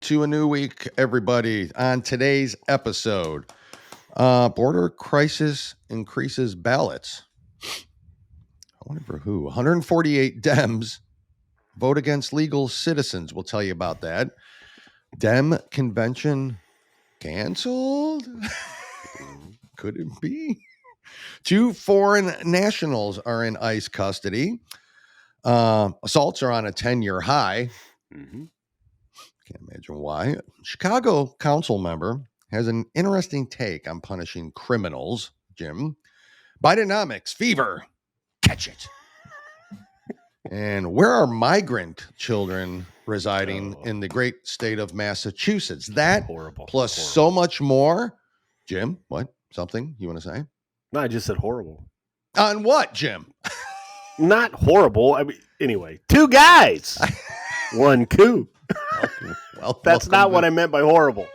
to a new week, everybody. On today's episode, border crisis increases ballots. I wonder for who. 148 Dems vote against legal citizens. We'll tell you about that. Dem convention canceled? Could it be? 2 foreign nationals are in ICE custody. Assaults are on a 10-year high. Can't imagine why. Chicago council member has an interesting take on punishing criminals, Jim. Bidenomics, fever, catch it. And where are migrant children residing in the great state of Massachusetts? That horrible. Plus so much more. Jim, what? Something you want to say? No, I just said horrible. On what, Jim? Not horrible. I mean, anyway, 2 guys, 1 coup. Well, that's not what I meant by horrible.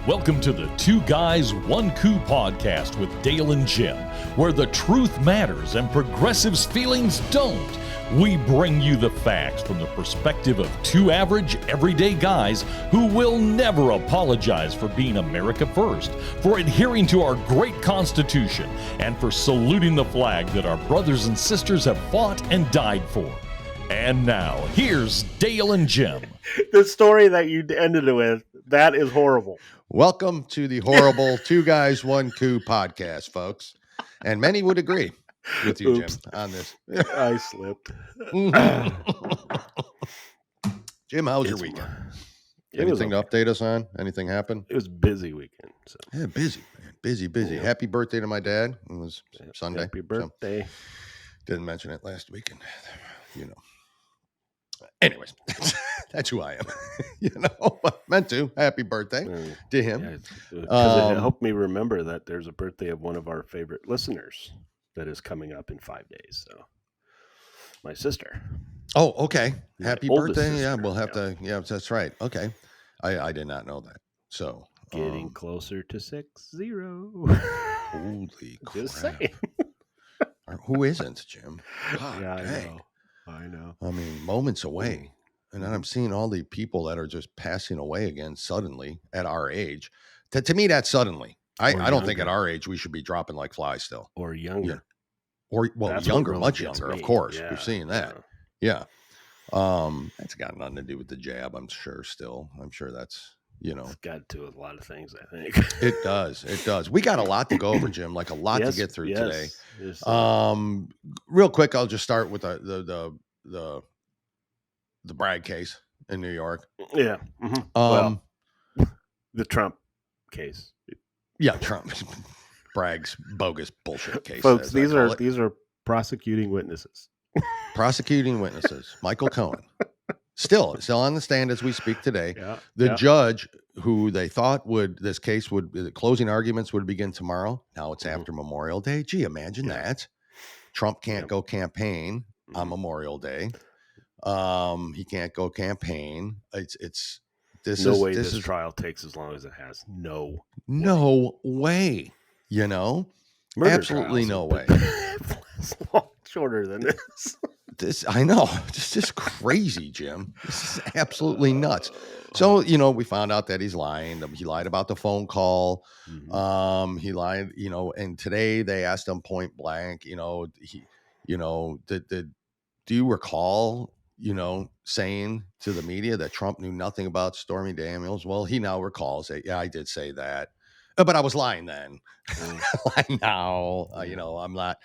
Welcome to the 2 Guys, 1 Coup podcast with Dale and Jim, where the truth matters and progressives' feelings don't. We bring you the facts from the perspective of 2 average, everyday guys who will never apologize for being America first, for adhering to our great Constitution, and for saluting the flag that our brothers and sisters have fought and died for. And now, here's Dale and Jim. The story that you ended it with, that is horrible. Welcome to the horrible 2 Guys, 1 Coup podcast, folks. And many would agree with you, Jim, on this. I slipped. Jim, how was your weekend? Anything to update us on? Anything happen? It was a busy weekend. So. Yeah, busy, man. Busy. Yeah. Happy birthday to my dad. It was Sunday. Happy birthday. So didn't mention it last weekend. You know. Anyways, that's who I am. Meant to. Happy birthday to him. Because it helped me remember that there's a birthday of one of our favorite listeners that is coming up in 5 days. So, my sister. Oh, okay. Happy birthday. Sister. Yeah, we'll have to. Yeah, that's right. Okay. I did not know that. So, getting closer to 60. Holy crap. Just saying. Who isn't, Jim? God, yeah, I know. I mean, moments away. And then I'm seeing all the people that are just passing away again suddenly at our age. To me, that's suddenly. I don't think at our age we should be dropping like flies still. Or younger. Yeah. Or, that's younger, really much younger, of course. Yeah. We've seen that. Yeah. That's got nothing to do with the jab, I'm sure still. I'm sure that's, It's got to do with a lot of things, I think. It does. We got a lot to go over, Jim, like a lot to get through today. Yes. Real quick, I'll just start with the Bragg case in New York. Yeah. Mm-hmm. The Trump case. Yeah, Trump. Bragg's bogus bullshit case. Folks, these are prosecuting witnesses. Prosecuting witnesses. Michael Cohen. Still on the stand as we speak today. Yeah, the judge who they thought the closing arguments would begin tomorrow. Now it's after Memorial Day. Gee, imagine that. Trump can't go campaign on Memorial Day. He can't go campaign. This trial takes as long as it has. No way. Murder absolutely no way. It's a lot shorter than this. I know. This is crazy, Jim. This is absolutely nuts. So, we found out that he's lying. He lied about the phone call. He lied, and today they asked him point blank, do you recall, saying to the media that Trump knew nothing about Stormy Daniels? Well, he now recalls that, yeah, I did say that, but I was lying then. Lying now, I'm not.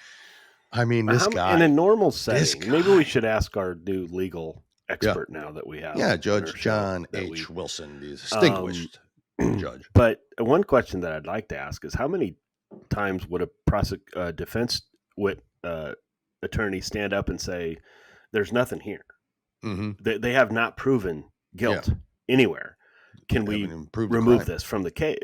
I mean, this guy in a normal setting. Maybe we should ask our new legal expert now that we have. Yeah, Judge John H. Wilson, the distinguished judge. But one question that I'd like to ask is, how many times would a defense attorney stand up and say, "There's nothing here. They have not proven guilt anywhere. Can we remove this from the case?"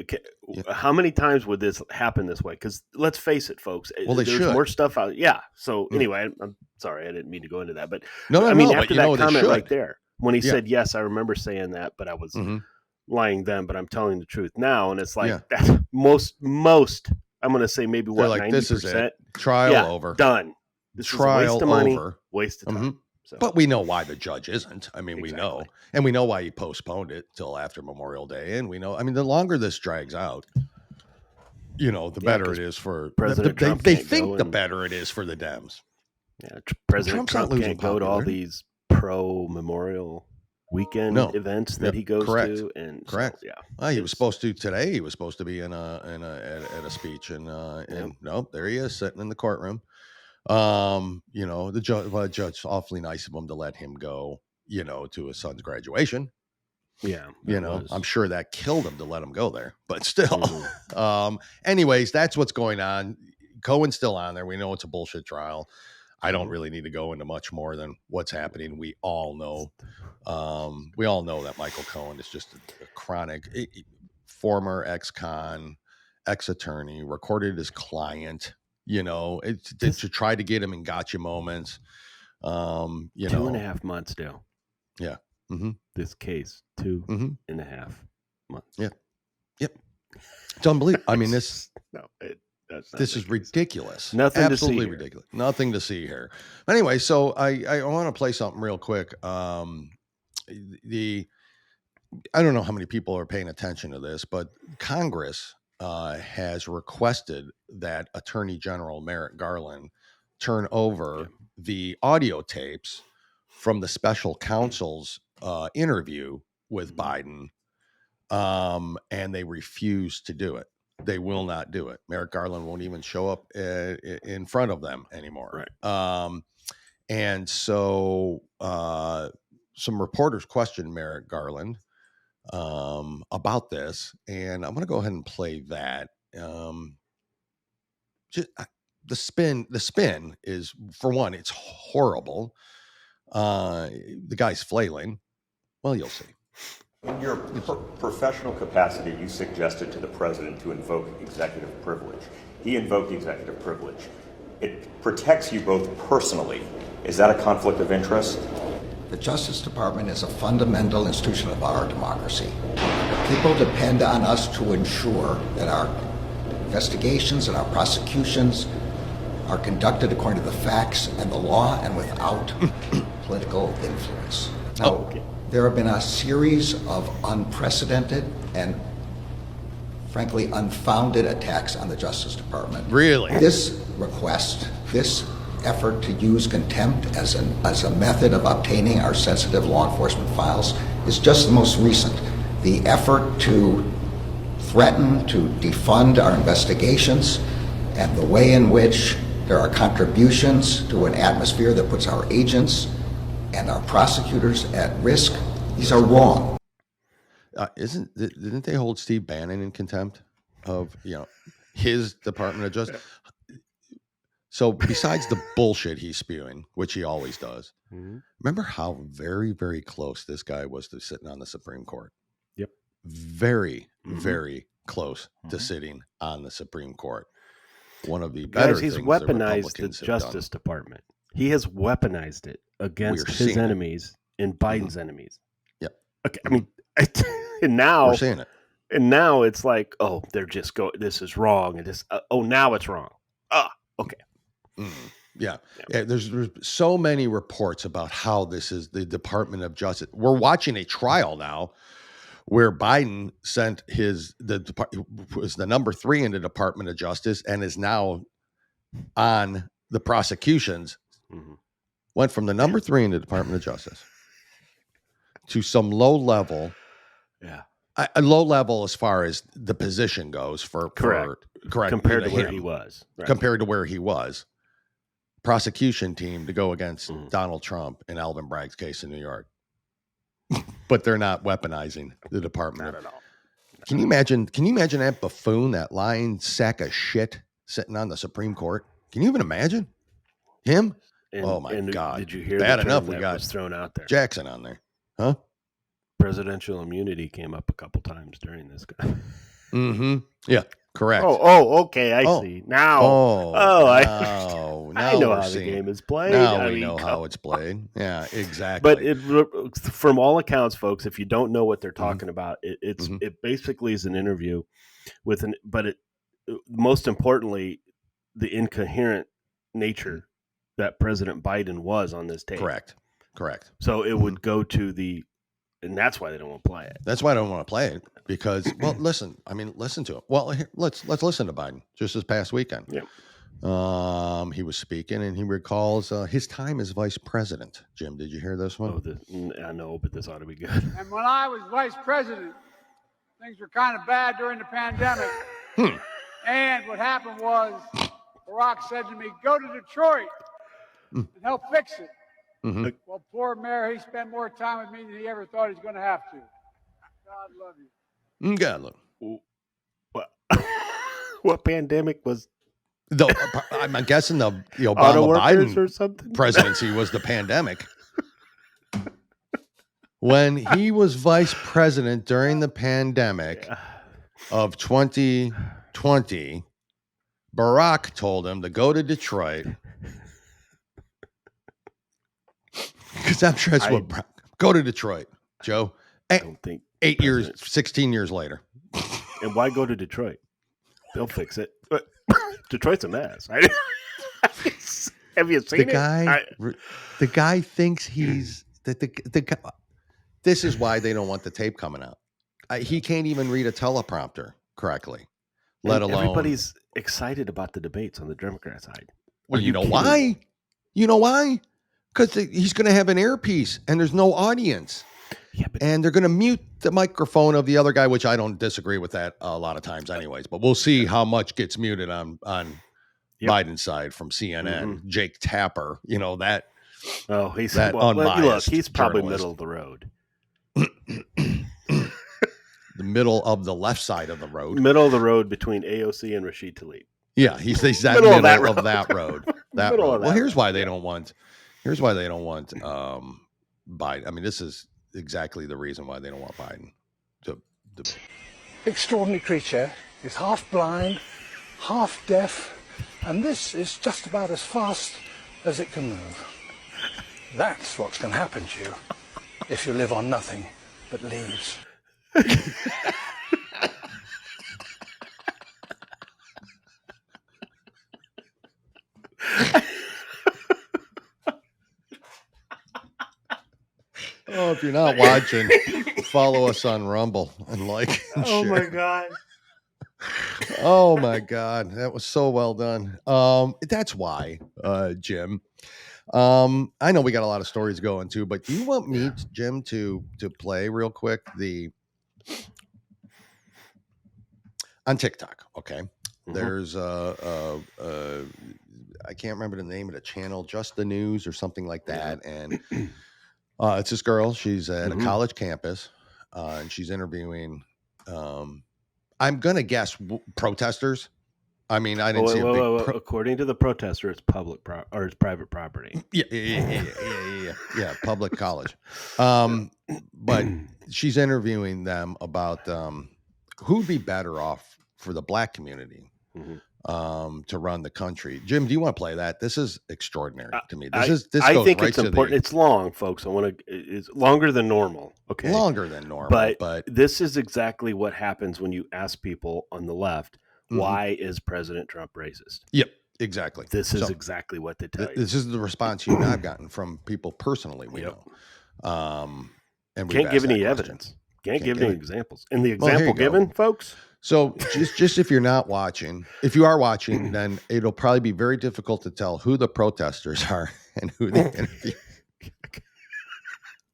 How many times would this happen this way? Because let's face it, folks. Well, there's more stuff out. Yeah. So anyway, I'm sorry, I didn't mean to go into that, but no, after that comment right there, when he said yes, I remember saying that, but I was lying then, but I'm telling the truth now. And it's like that's most. I'm going to say maybe They're what like 90%. This is it. Trial over. Done. This Trial is a waste of money, over. Waste of time. Mm-hmm. So. But we know why the judge isn't. I mean, we know, and we know why he postponed it till after Memorial Day, and we know. I mean, the longer this drags out, the better it is for President Trump. They think the better it is for the Dems. Yeah, President Trump can't go to all these pro-Memorial weekend events that he goes to, and correct. So, well, he was supposed to today. He was supposed to be at a speech, and nope, there he is sitting in the courtroom. The judge awfully nice of him to let him go, to his son's graduation. Yeah. I'm sure that killed him to let him go there, but still. Anyways, that's what's going on. Cohen's still on there. We know it's a bullshit trial. I don't really need to go into much more than what's happening. We all know that Michael Cohen is just a chronic former ex-con, ex-attorney, recorded his client, to try to get him in gotcha moments. 2.5 months, Dale. Yeah. Mm-hmm. This case, 2.5 months. Yeah. Yep. It's unbelievable. I mean, this is ridiculous. Nothing absolutely to see ridiculous. Nothing to see here. Anyway, so I want to play something real quick. I don't know how many people are paying attention to this, but Congress has requested that Attorney General Merrick Garland turn over the audio tapes from the special counsel's interview with Biden, and they refuse to do it. They will not do it. Merrick Garland won't even show up in front of them anymore. Right. And so some reporters questioned Merrick Garland about this, and I'm going to go ahead and play that. The spin is, for one, it's horrible. The guy's flailing. Well, you'll see. In your professional capacity, you suggested to the president to invoke executive privilege. He invoked executive privilege. It protects you both personally. Is that a conflict of interest? The Justice Department is a fundamental institution of our democracy. People depend on us to ensure that our investigations and our prosecutions are conducted according to the facts and the law and without political influence. Now, there have been a series of unprecedented and, frankly, unfounded attacks on the Justice Department. Really? This request, this effort to use contempt as a method of obtaining our sensitive law enforcement files is just the most recent. The effort to threaten to defund our investigations and the way in which there are contributions to an atmosphere that puts our agents and our prosecutors at risk, these are wrong. Didn't they hold Steve Bannon in contempt of his Department of Justice? So besides the bullshit he's spewing, which he always does, remember how very, very close this guy was to sitting on the Supreme Court? Yep. Very, very close to sitting on the Supreme Court. One of the better Guys, he's things weaponized the Justice Department. He has weaponized it against his enemies and Biden's enemies. Yep. Okay. I mean, and now we're seeing it. And now it's like, oh, they're just go. This is wrong, and this. Now it's wrong. Okay. Yeah. There's so many reports about how this is the Department of Justice. We're watching a trial now where Biden sent was the number 3 in the Department of Justice and is now on the prosecutions. Went from the number 3 in the Department of Justice to some low level. Yeah. A low level as far as the position goes for correct compared to where he was. Right. Compared to where he was. Prosecution team to go against Donald Trump in Alvin Bragg's case in New York. But they're not weaponizing the department. Not at all. Can you imagine that buffoon, that lying sack of shit sitting on the Supreme Court? Can you even imagine him? Oh my God. Did you hear bad the enough term we that got was thrown out there? Jackson on there. Huh? Presidential immunity came up a couple times during this guy. Yeah. Correct. Okay. I see now. I know how the game is played. Now we know how it's played. Yeah, exactly. But from all accounts, folks, if you don't know what they're talking about, it basically is an interview with most importantly, the incoherent nature that President Biden was on this tape. Correct. So it would go to and that's why they don't want to play it. That's why I don't want to play it because, well, listen to it. Well, let's listen to Biden just this past weekend. Yeah. He was speaking and he recalls his time as vice president. Jim, did you hear this one? I know, but this ought to be good. And when I was vice president, things were kind of bad during the pandemic. And what happened was Barack said to me, go to Detroit and help fix it. Mm-hmm. Well, poor mayor, he spent more time with me than he ever thought he was going to have to. God love you. God love you. What pandemic was? I'm guessing the Obama-Biden or something? presidency was the pandemic. When he was vice president during the pandemic of 2020, Barack told him to go to Detroit. Because I'm sure that's what go to Detroit, Joe. I don't think 16 years later. And why go to Detroit? They'll fix it. But Detroit's a mess. Right? Have you seen the guy thinks he's the guy. This is why they don't want the tape coming out. He can't even read a teleprompter correctly, let alone. Everybody's excited about the debates on the Democrat side. Well, you know why? You know why? Because he's going to have an earpiece and there's no audience. Yeah, and they're going to mute the microphone of the other guy, which I don't disagree with that a lot of times anyways. But we'll see how much gets muted on Biden's side from CNN. Jake Tapper, that. Oh, he's that unbiased. Look, he's probably journalist. middle of the road. The middle of the left side of the road. Middle of the road between AOC and Rashid Tlaib. Yeah, he's that middle of that road. Well, here's why they don't want. Here's why they don't want Biden. I mean, this is exactly the reason why they don't want Biden to. Extraordinary creature is half blind, half deaf, and this is just about as fast as it can move. That's what's going to happen to you if you live on nothing but leaves. Oh, if you're not watching, follow us on Rumble and like and share. My God. Oh my God. That was so well done. That's why, Jim. I know we got a lot of stories going too, but do you want me, Jim, to play real quick on TikTok? Okay. There's I can't remember the name of the channel, Just the News or something like that. And it's this girl. She's at a college campus, and she's interviewing. I'm gonna guess protesters. I mean, I didn't see a big. According to the protester, it's public or it's private property. Yeah, public college. But she's interviewing them about who'd be better off for the Black community. To run the country. Jim, do you want to play that? This is extraordinary to me. This I goes think right it's to important. It's long, folks. It's longer than normal. Okay, longer than normal. But this is exactly what happens when you ask people on the left, why is President Trump racist? Yep, exactly. This is exactly what they tell you. This is the response you and I've gotten from people personally. We know, and can't give any evidence. Can't give any examples. And the example given, folks. So just if you're not watching, if you are watching, then it'll probably be very difficult to tell who the protesters are and who they interview.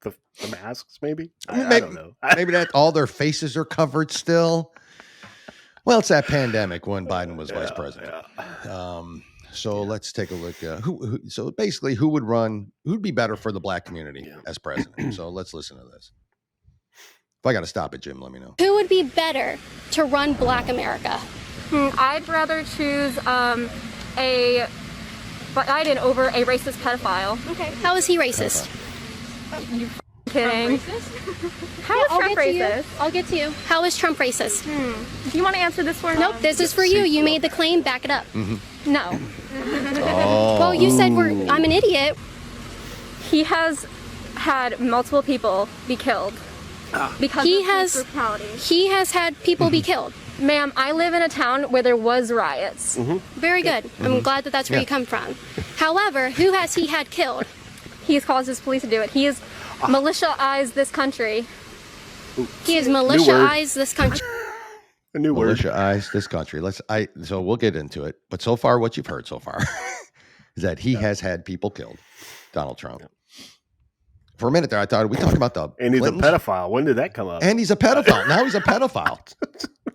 The masks, maybe? I don't know. Maybe that all their faces are covered still. Well, it's that pandemic when Biden was vice president. So let's take a look. So basically, who'd be better for the Black community as president? So let's listen to this. If I got to stop it, Jim, let me know. Who would be better to run Black America? I'd rather choose a Biden over a racist pedophile. Okay. How is he racist? You kidding. How is Trump racist? I'll get to you. How is Trump racist? Do you want to answer this for me? Nope, this is for you. You made the claim, back it up. No. Well, you said I'm an idiot. He has had multiple people be killed because He of has- police brutality. He has had people be killed. Ma'am, I live in a town where there was riots. Very good. I'm glad that that's where you come from. However, who has he had killed? He's caused his police to do it. He has militia-ized this country. He has militia-ized this country. A new word. Militia-ized this country. So we'll get into it. But so far, what you've heard so far is that he has had people killed. Donald Trump. For a minute there, I thought we talking about the And he's Clintons? a pedophile. When did that come up? And he's a pedophile. Now he's a pedophile.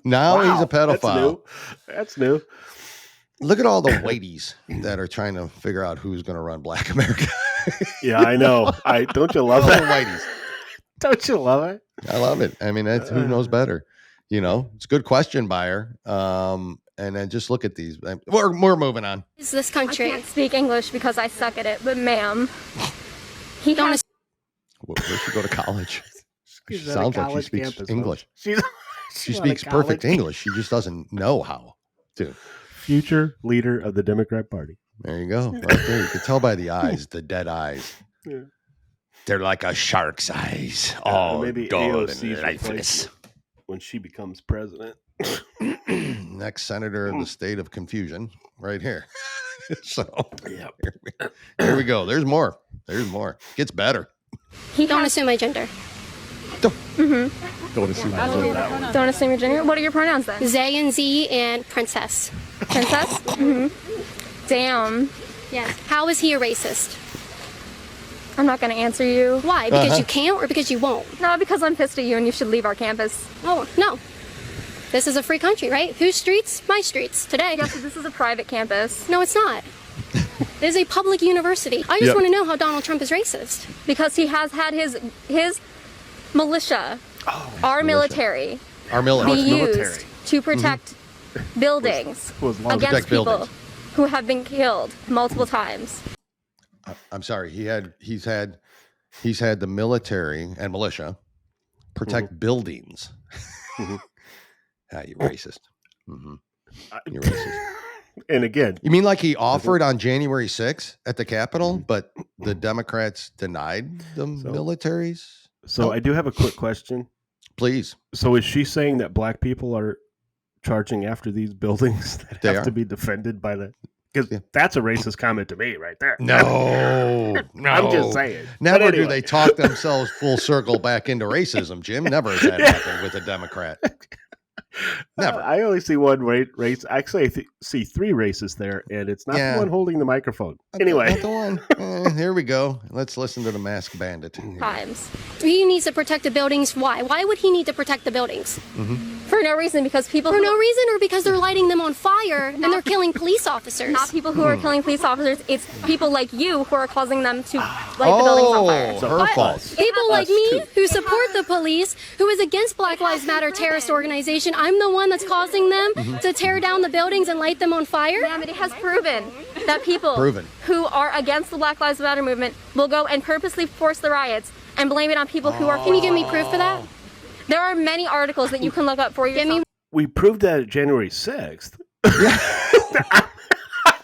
Now he's a pedophile. That's new. Look at all the whiteys that are trying to figure out who's going to run Black America. Yeah, I know. Don't you love All the that? whiteys. Don't you love it? I love it. I mean, that's, who knows better? You know, it's a good question, Buyer. And then just look at these. We're moving on. Is this I country? can't speak English because I suck at it, but ma'am, he Don't has Where should go to college? She She's at a sounds like she college speaks campus, English. folks. She she's on a speaks perfect college- English. She just doesn't know how to. Future leader of the Democrat Party. There you go. Right there. You can tell by the eyes, the dead eyes. Yeah. They're like a shark's eyes. Maybe dull AOC's and lifeless. replacement when she becomes president. Next senator of the state of confusion, right here. So Yep. here we go. There's more. There's more. Gets better. Don't assume my gender. Don't assume. don't assume your gender. What are your pronouns then? Zay and Z and princess. Princess? Damn. Yes. How is he a racist? I'm not going to answer you. Why? Because you can't or because you won't? No, because I'm pissed at you and you should leave our campus. Oh, no. This is a free country, right? Whose streets? My streets. Today. Yes, this is a private campus. No, it's not. This is a public university. I just Yep. want to know how Donald Trump is racist. Because he has had his militia, our military, Our be military. used to protect buildings Was long against Protect people buildings. who have been killed multiple times. I'm sorry. He's had the military and militia protect buildings. You racist. You're racist. And again, You mean like he offered on January 6th at the Capitol, but the Democrats denied the militaries? so I do have a quick question. Please. So is she saying that black people are charging after these buildings that They have are. to be defended by the? Because Yeah. that's a racist comment to me, right there. No. I'm just saying. Never But do anyway. they talk themselves full circle back into racism, Jim. Never has that happened with a Democrat. Never. I only see one race. Actually, I see three races there, and it's not Yeah. the one holding the microphone. Anyway, Not the one. Here we go. Let's listen to the masked bandit. Times. He needs to protect the buildings. Why? Why would he need to protect the buildings? For no reason, because people For who, no reason or because they're lighting them on fire and they're killing police officers? not people who are killing police officers, it's people like you who are causing them to light the buildings on fire. Oh, her fault. People like Us me too. who support the police, who is against Black Lives Matter terrorist organization, I'm the one that's causing them to tear down the buildings and light them on fire? Yeah, but it has proven that people Proven. who are against the Black Lives Matter movement will go and purposely force the riots and blame it on people who are. Can you give me proof for that? There are many articles that you can look up for yourself. Give me we proved that at January 6th.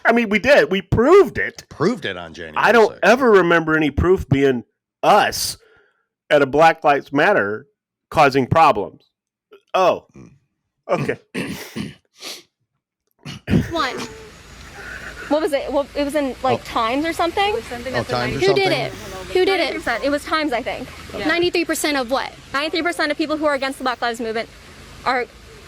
I mean, we did. We proved it. Proved it on January I don't 6th. ever remember any proof being us at a Black Lives Matter causing problems. Oh, okay. one. What was it? Well, it was in like Times or something. Times or Who did something? it? Who did it? 90%. It was Times, I think. 93% of what? 93% of people who are against the Black Lives Movement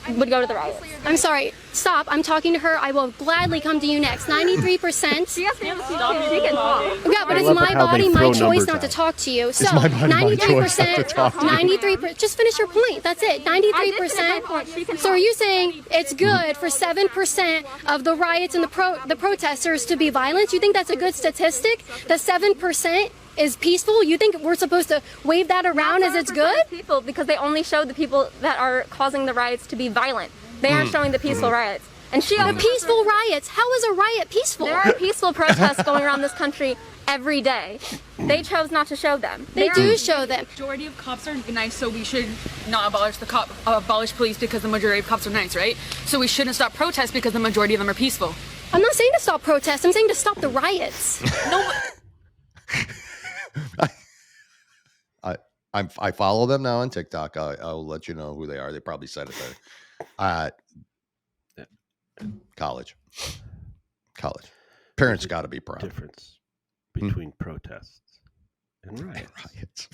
would go to the riots. I'm sorry. Stop. I'm talking to her. I will gladly come to you next. 93%. She has to she can talk. Yeah, but I it's love my how they body, my throw choice numbers not to out. talk to you. So, my body, my choice not to 93%, talk to you. 93%, just finish your point. That's it. 93%. So are you saying it's good for 7% of the riots and the protesters to be violent? You think that's a good statistic? That 7% is peaceful? You think we're supposed to wave that around as it's good? People, because they only showed the people that are causing the riots to be violent. They aren't showing the peaceful riots. And she The peaceful riots. How is a riot peaceful? There are peaceful protests going around this country every day. They chose not to show them. They do show them. The majority of cops are nice, so we should not abolish police because the majority of cops are nice, right? So we shouldn't stop protests because the majority of them are peaceful. I'm not saying to stop protests. I'm saying to stop the riots. No. I follow them now on TikTok. I'll let you know who they are. They probably said it there. College. Parents got to be proud. Difference between protests and riots.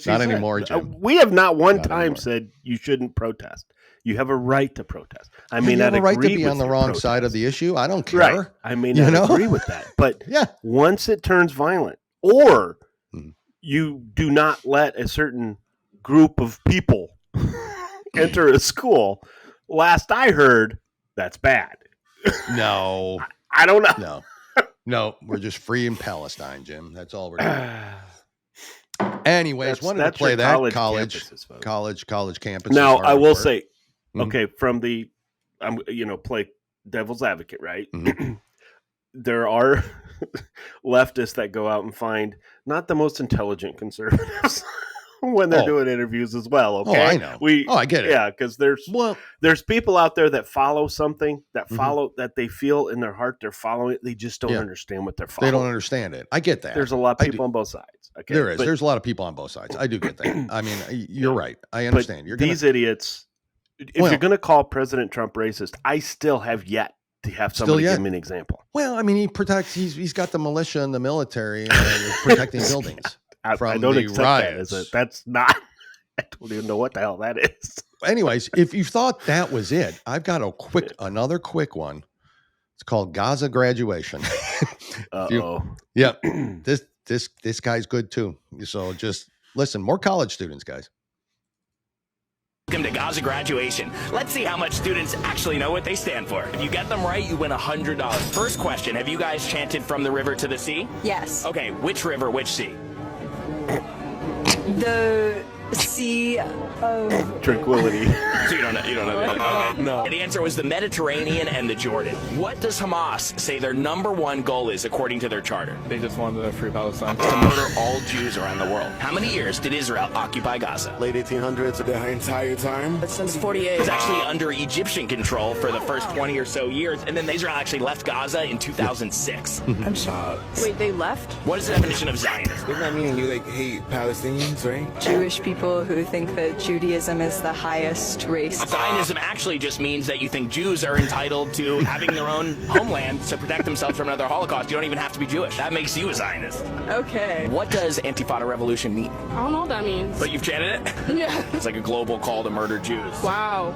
Not anymore, Jim. We have not one Not time anymore. said you shouldn't protest. You have a right to protest. I may You not have a right to agree be with on the your wrong protest. side of the issue. I don't care. Right. I may not agree with that. But yeah, once it turns violent, or you do not let a certain group of people enter a school, last I heard, that's bad. No. I don't know. No, we're just free in Palestine, Jim. That's all we're doing. Anyways, wanted to play that college campus. Now, I will say, okay, from the, play devil's advocate, right? Mm-hmm. There are leftists that go out and find not the most intelligent conservatives when they're doing interviews as well. Okay, I know. I get it. Yeah, because there's people out there that follow something that that they feel in their heart they're following it. They just don't understand what they're following. They don't understand it. I get that. There's a lot of people on both sides. Okay, there is. There's a lot of people on both sides. I do get that. I mean, you're right. I understand. These idiots. If you're going to call President Trump racist, I still have yet to have somebody give me an example. Well, I mean, he's got the militia and the military protecting buildings from I don't the accept riots. that. That's not. I don't even know what the hell that is. Anyways, if you thought that was it, I've got another quick one. It's called Gaza graduation. Yeah, this guy's good too. So just listen, more college students, guys. Welcome to Gaza graduation. Let's see how much students actually know what they stand for. If you get them right, you win $100. First question, have you guys chanted from the river to the sea? Yes. Okay, which river, which sea? The Sea of Tranquility. So you don't know that? No. The answer was the Mediterranean and the Jordan. What does Hamas say their number one goal is according to their charter? They just wanted to free Palestine. To murder all Jews around the world. How many years did Israel occupy Gaza? Late 1800s, the entire time. Since 48. It was actually under Egyptian control for the first 20 or so years, and then Israel actually left Gaza in 2006. I'm shocked. Wait, they left? What is the definition of Zionism? Doesn't that mean you hate Palestinians, right? Jewish people who think that Judaism is the highest race. Zionism actually just means that you think Jews are entitled to having their own homeland to protect themselves from another Holocaust. You don't even have to be Jewish. That makes you a Zionist. Okay. What does Intifada revolution mean? I don't know what that means. But you've chanted it? Yeah. It's like a global call to murder Jews. Wow.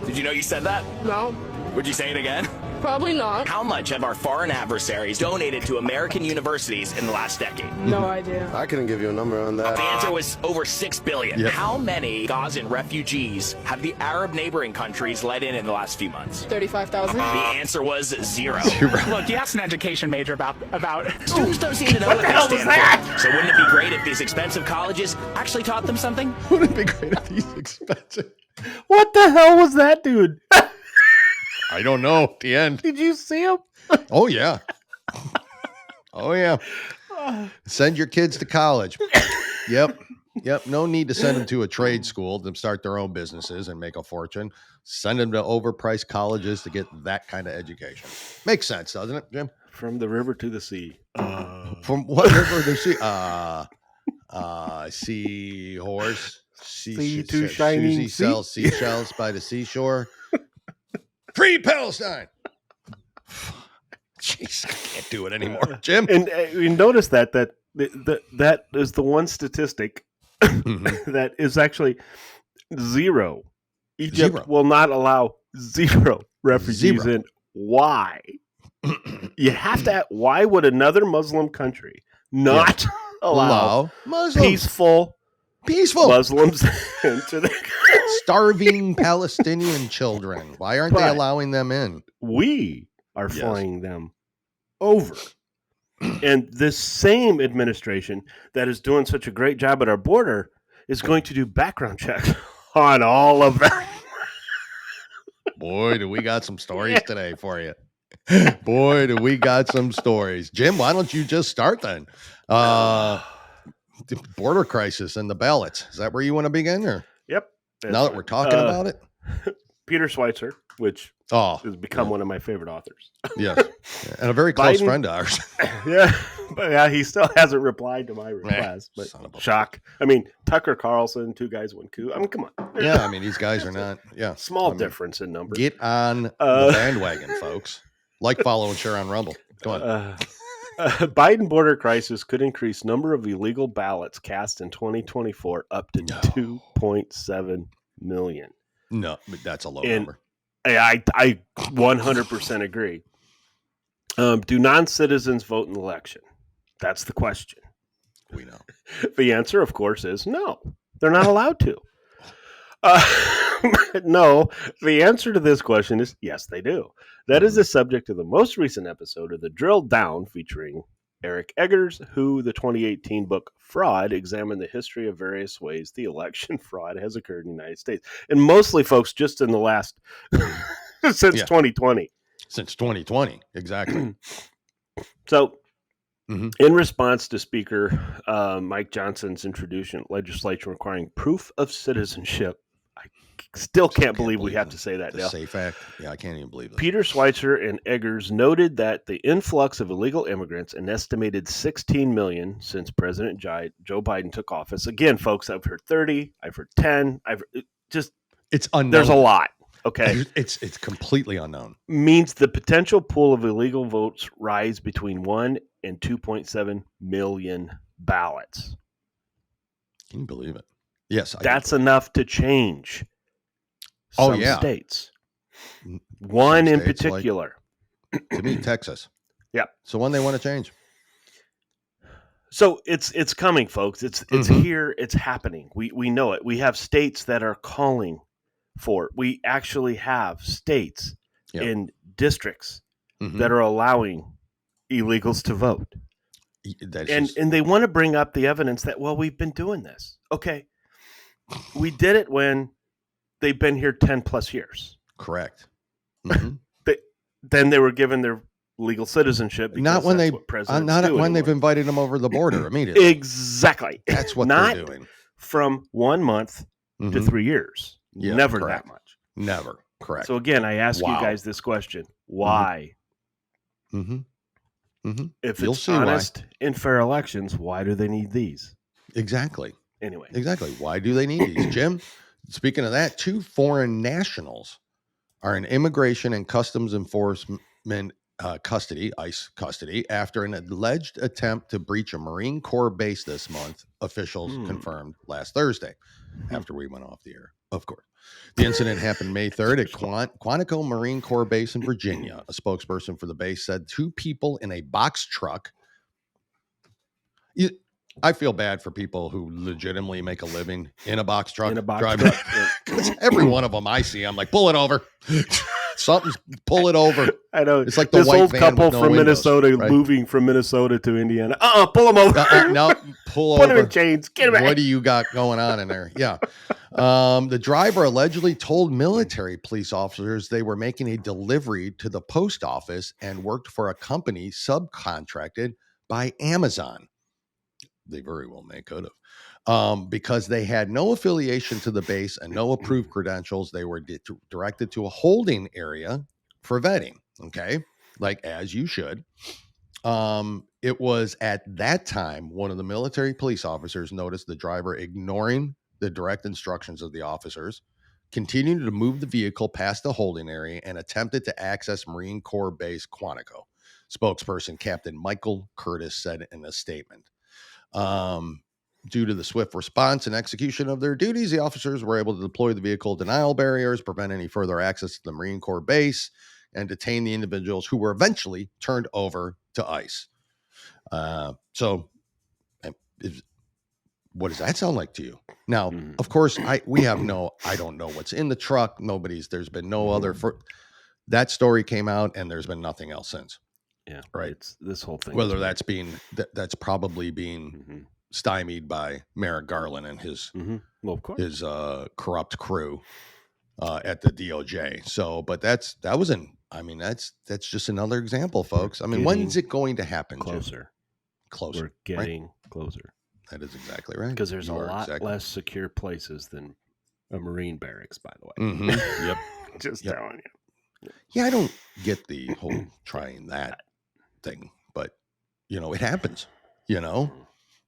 Did you know you said that? No. Would you say it again? Probably not. How much have our foreign adversaries donated to American universities in the last decade? No idea. I couldn't give you a number on that. The answer was over $6 billion. Yep. How many Gazan refugees have the Arab neighboring countries let in the last few months? 35,000. The answer was zero. Look, you asked an education major about Students don't seem to know what they stand for. So wouldn't it be great if these expensive colleges actually taught them something? Wouldn't it be great if these expensive? What the hell was that, dude? I don't know. At the end. Did you see him? Oh yeah. Oh yeah. Send your kids to college. Yep. No need to send them to a trade school to start their own businesses and make a fortune. Send them to overpriced colleges to get that kind of education. Makes sense, doesn't it, Jim? From the river to the sea. From what river to sea? Seahorse. Sea to shining Susie sea. sells seashells by the seashore. Free Palestine. Jeez, I can't do it anymore, Jim. And you notice that is the one statistic that is actually zero. Egypt will not allow zero refugees in. Why? You have to. Why would another Muslim country not allow Muslims. Peaceful Muslims into their starving Palestinian children? Why aren't they allowing them in? We are flying them over. And this same administration that is doing such a great job at our border is going to do background checks on all of them. Boy, do we got some stories today for you. Boy, do we got some stories. Jim, why don't you just start then? The border crisis and the ballots. Is that where you want to begin? Or Yep. Now that we're talking about it? Peter Schweitzer, which has become one of my favorite authors. Yes. And a very close friend of ours. But he still hasn't replied to my request. But shock. I mean, Tucker Carlson, 2 Guys, 1 Coup. I mean, come on. Yeah, I mean, these guys are not. Yeah. Small difference in numbers. Get on the bandwagon, folks. Like, follow, and share on Rumble. Go on. Biden border crisis could increase number of illegal ballots cast in 2024 up to 2.7 million. No, but that's a low number. I 100% agree. Do non-citizens vote in the election? That's the question. We know. The answer, of course, is no. They're not allowed to. No, the answer to this question is yes, they do. That is the subject of the most recent episode of The Drill Down featuring Eric Eggers, who the 2018 book Fraud examined the history of various ways the election fraud has occurred in the United States. And mostly, folks, just in the last, since 2020. Since 2020, exactly. So, in response to Speaker Mike Johnson's introduction legislation requiring proof of citizenship, I still can't believe we have to say that, Dale. Safe Act. Yeah, I can't even believe it. Peter Schweitzer and Eggers noted that the influx of illegal immigrants, an estimated 16 million since President Joe Biden took office. Again, folks, I've heard 30, I've heard 10, it's unknown. There's a lot. Okay. It's completely unknown. Means the potential pool of illegal votes rise between 1 and 2.7 million ballots. Can you believe it? Yes. That's enough to change some states. One in particular. To me, Texas. Yep. So one they want to change. So it's coming, folks. It's here. It's happening. We know it. We have states that are calling for it. We actually have states in districts that are allowing illegals to vote. And they want to bring up the evidence that, well, we've been doing this. Okay. We did it when they've been here 10 plus years. Correct. Then they were given their legal citizenship. Not when they've invited them over the border immediately. Exactly. That's what they're doing. From 1 month to 3 years. Yeah, never correct. That much. Never. Correct. So again, I ask you guys this question. Why? If it's honest and fair elections, why do they need these? Exactly. Anyway. Exactly. Why do they need these? Jim, speaking of that, 2 foreign nationals are in Immigration and Customs Enforcement custody, ICE custody, after an alleged attempt to breach a Marine Corps base this month, officials confirmed last Thursday, after we went off the air, of course. The incident happened May 3rd at Quantico Marine Corps Base in Virginia. A spokesperson for the base said 2 people in a box truck. I feel bad for people who legitimately make a living in a box truck. Driving. Because every one of them I see, I'm like, pull it over. Something's pull it over. I know. It's like the this white old van couple with no from windows, Minnesota right? moving from Minnesota to Indiana. Pull them over. No, pull Put over. them in chains. Get them back. What do you got going on in there? Yeah. The driver allegedly told military police officers they were making a delivery to the post office and worked for a company subcontracted by Amazon. They very well may could have. Because they had no affiliation to the base and no approved credentials. They were directed to a holding area for vetting. Okay. Like as you should. It was at that time, one of the military police officers noticed the driver ignoring the direct instructions of the officers, continued to move the vehicle past the holding area and attempted to access Marine Corps Base Quantico. Spokesperson Captain Michael Curtis said in a statement. Due to the swift response and execution of their duties, the officers were able to deploy the vehicle denial barriers, prevent any further access to the Marine Corps base, and detain the individuals who were eventually turned over to ICE. What does that sound like to you? Now, of course, I don't know what's in the truck. There's been no other that story came out and there's been nothing else since. Yeah. Right. It's this whole thing. Whether that's probably being stymied by Merrick Garland and his corrupt crew. at the DOJ. So, but that's just another example, folks. I mean, when's it going to happen? Closer. Jim? Closer. We're getting closer. That is exactly right. Because there's a lot less secure places than a Marine barracks, by the way. Mm-hmm. Yep. Just telling you. Yeah, I don't get the whole trying that thing, but it happens. You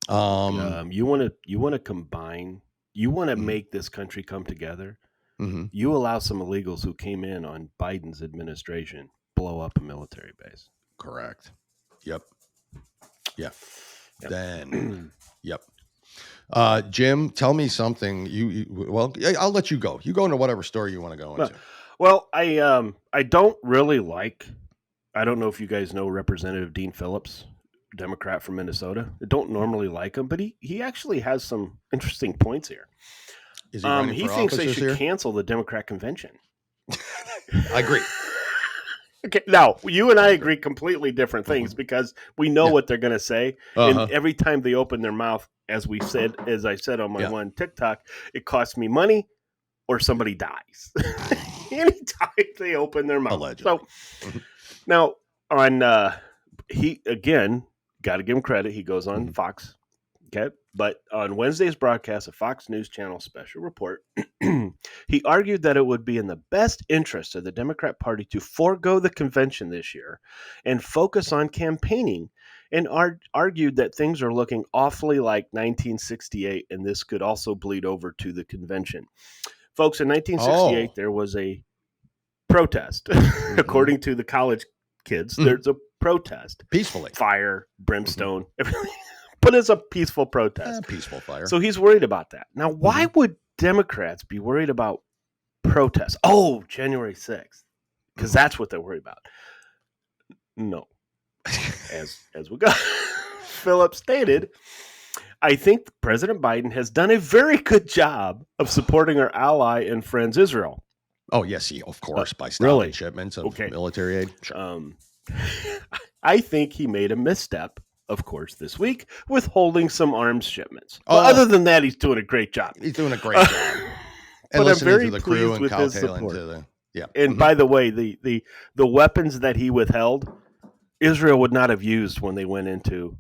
want to combine. You want to make this country come together. Mm-hmm. You allow some illegals who came in on Biden's administration blow up a military base. Correct. Yep. Then, yep. Jim, tell me something. Well, I'll let you go. You go into whatever story you want to go into. Well, I don't really like. I don't know if you guys know Representative Dean Phillips, Democrat from Minnesota. I don't normally like him, but he actually has some interesting points here. Is he running he for thinks they office should here? cancel the Democrat convention. I agree. Okay, now you and I agree completely different things because we know what they're going to say, and every time they open their mouth, as I said on my one TikTok, it costs me money or somebody dies. Anytime they open their mouth. Allegedly. So now on he again got to give him credit. He goes on Fox. Okay. But on Wednesday's broadcast of Fox News Channel special report, he argued that it would be in the best interest of the Democrat Party to forego the convention this year and focus on campaigning, and argued that things are looking awfully like 1968, and this could also bleed over to the convention. Folks, in 1968, there was a protest. According to the college kids, there's a protest. Peacefully. Fire, brimstone, everything. But it's a peaceful protest. Peaceful fire. So he's worried about that. Now, why would Democrats be worried about protests? Oh, January 6th. Because that's what they're worried about. No. As we go. Phillips stated, I think President Biden has done a very good job of supporting our ally and friends Israel. Oh, yes, of course, by stopping shipments of military aid. I think he made a misstep, of course, this week with holding some arms shipments. But other than that, he's doing a great job. He's doing a great job. And but I'm very to the crew pleased and with his support. And by the way, the weapons that he withheld, Israel would not have used when they went into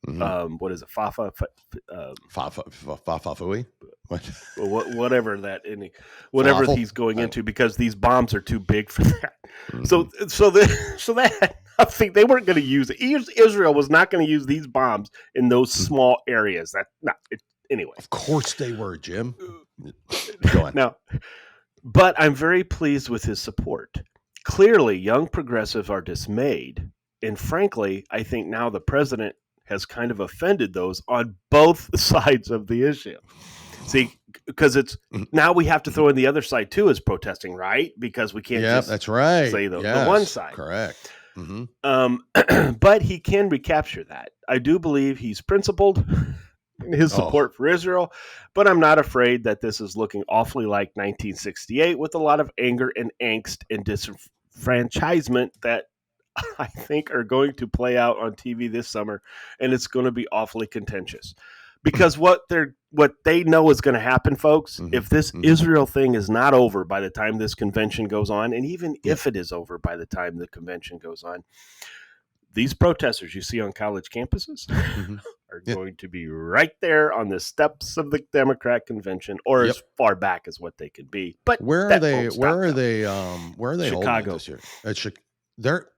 what is it, Fafafui? Whatever that whatever he's going into, because these bombs are too big for that. So that nothing, they weren't going to use it. Israel was not going to use these bombs in those small areas. Anyway. Of course they were, Jim. Go on. Now, but I'm very pleased with his support. Clearly, young progressives are dismayed, and frankly, I think now the president has kind of offended those on both sides of the issue. See, because it's now we have to throw in the other side too as protesting, right? Because we can't just that's right. say the one side. Correct. But he can recapture that. I do believe he's principled in his support for Israel, but I'm not afraid that this is looking awfully like 1968 with a lot of anger and angst and disenfranchisement that I think are going to play out on TV this summer, and it's going to be awfully contentious. Because what they know is going to happen, folks, if this Israel thing is not over by the time this convention goes on, and even if it is over by the time the convention goes on, these protesters you see on college campuses are going to be right there on the steps of the Democrat convention, or as far back as what they can be. But where are they Chicago holding this year?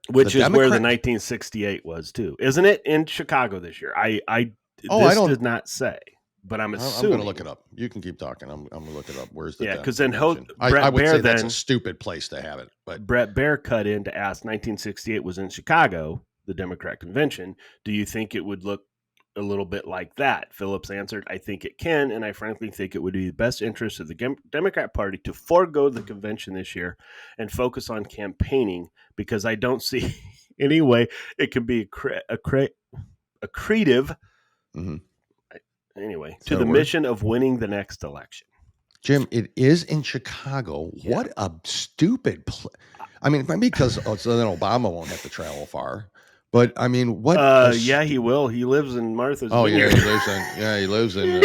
Which is where the 1968 was too, isn't it? In Chicago this year. I did not say, but I'm assuming. I'm going to look it up. You can keep talking. I'm going to look it up. Where's the because then I would say that's a stupid place to have it. But Brett Baer cut in to ask. 1968 was in Chicago, the Democrat convention. Do you think it would look a little bit like that? Phillips answered, I think it can, and I frankly think it would be the best interest of the Democrat Party to forego the convention this year and focus on campaigning, because I don't see any way it can be accretive anyway to the mission of winning the next election. Jim, it is in Chicago. What a stupid I mean, because so then Obama won't have to travel far. But I mean, what? Yeah, he will. He lives in Martha's. Oh Vineyard. yeah, he lives in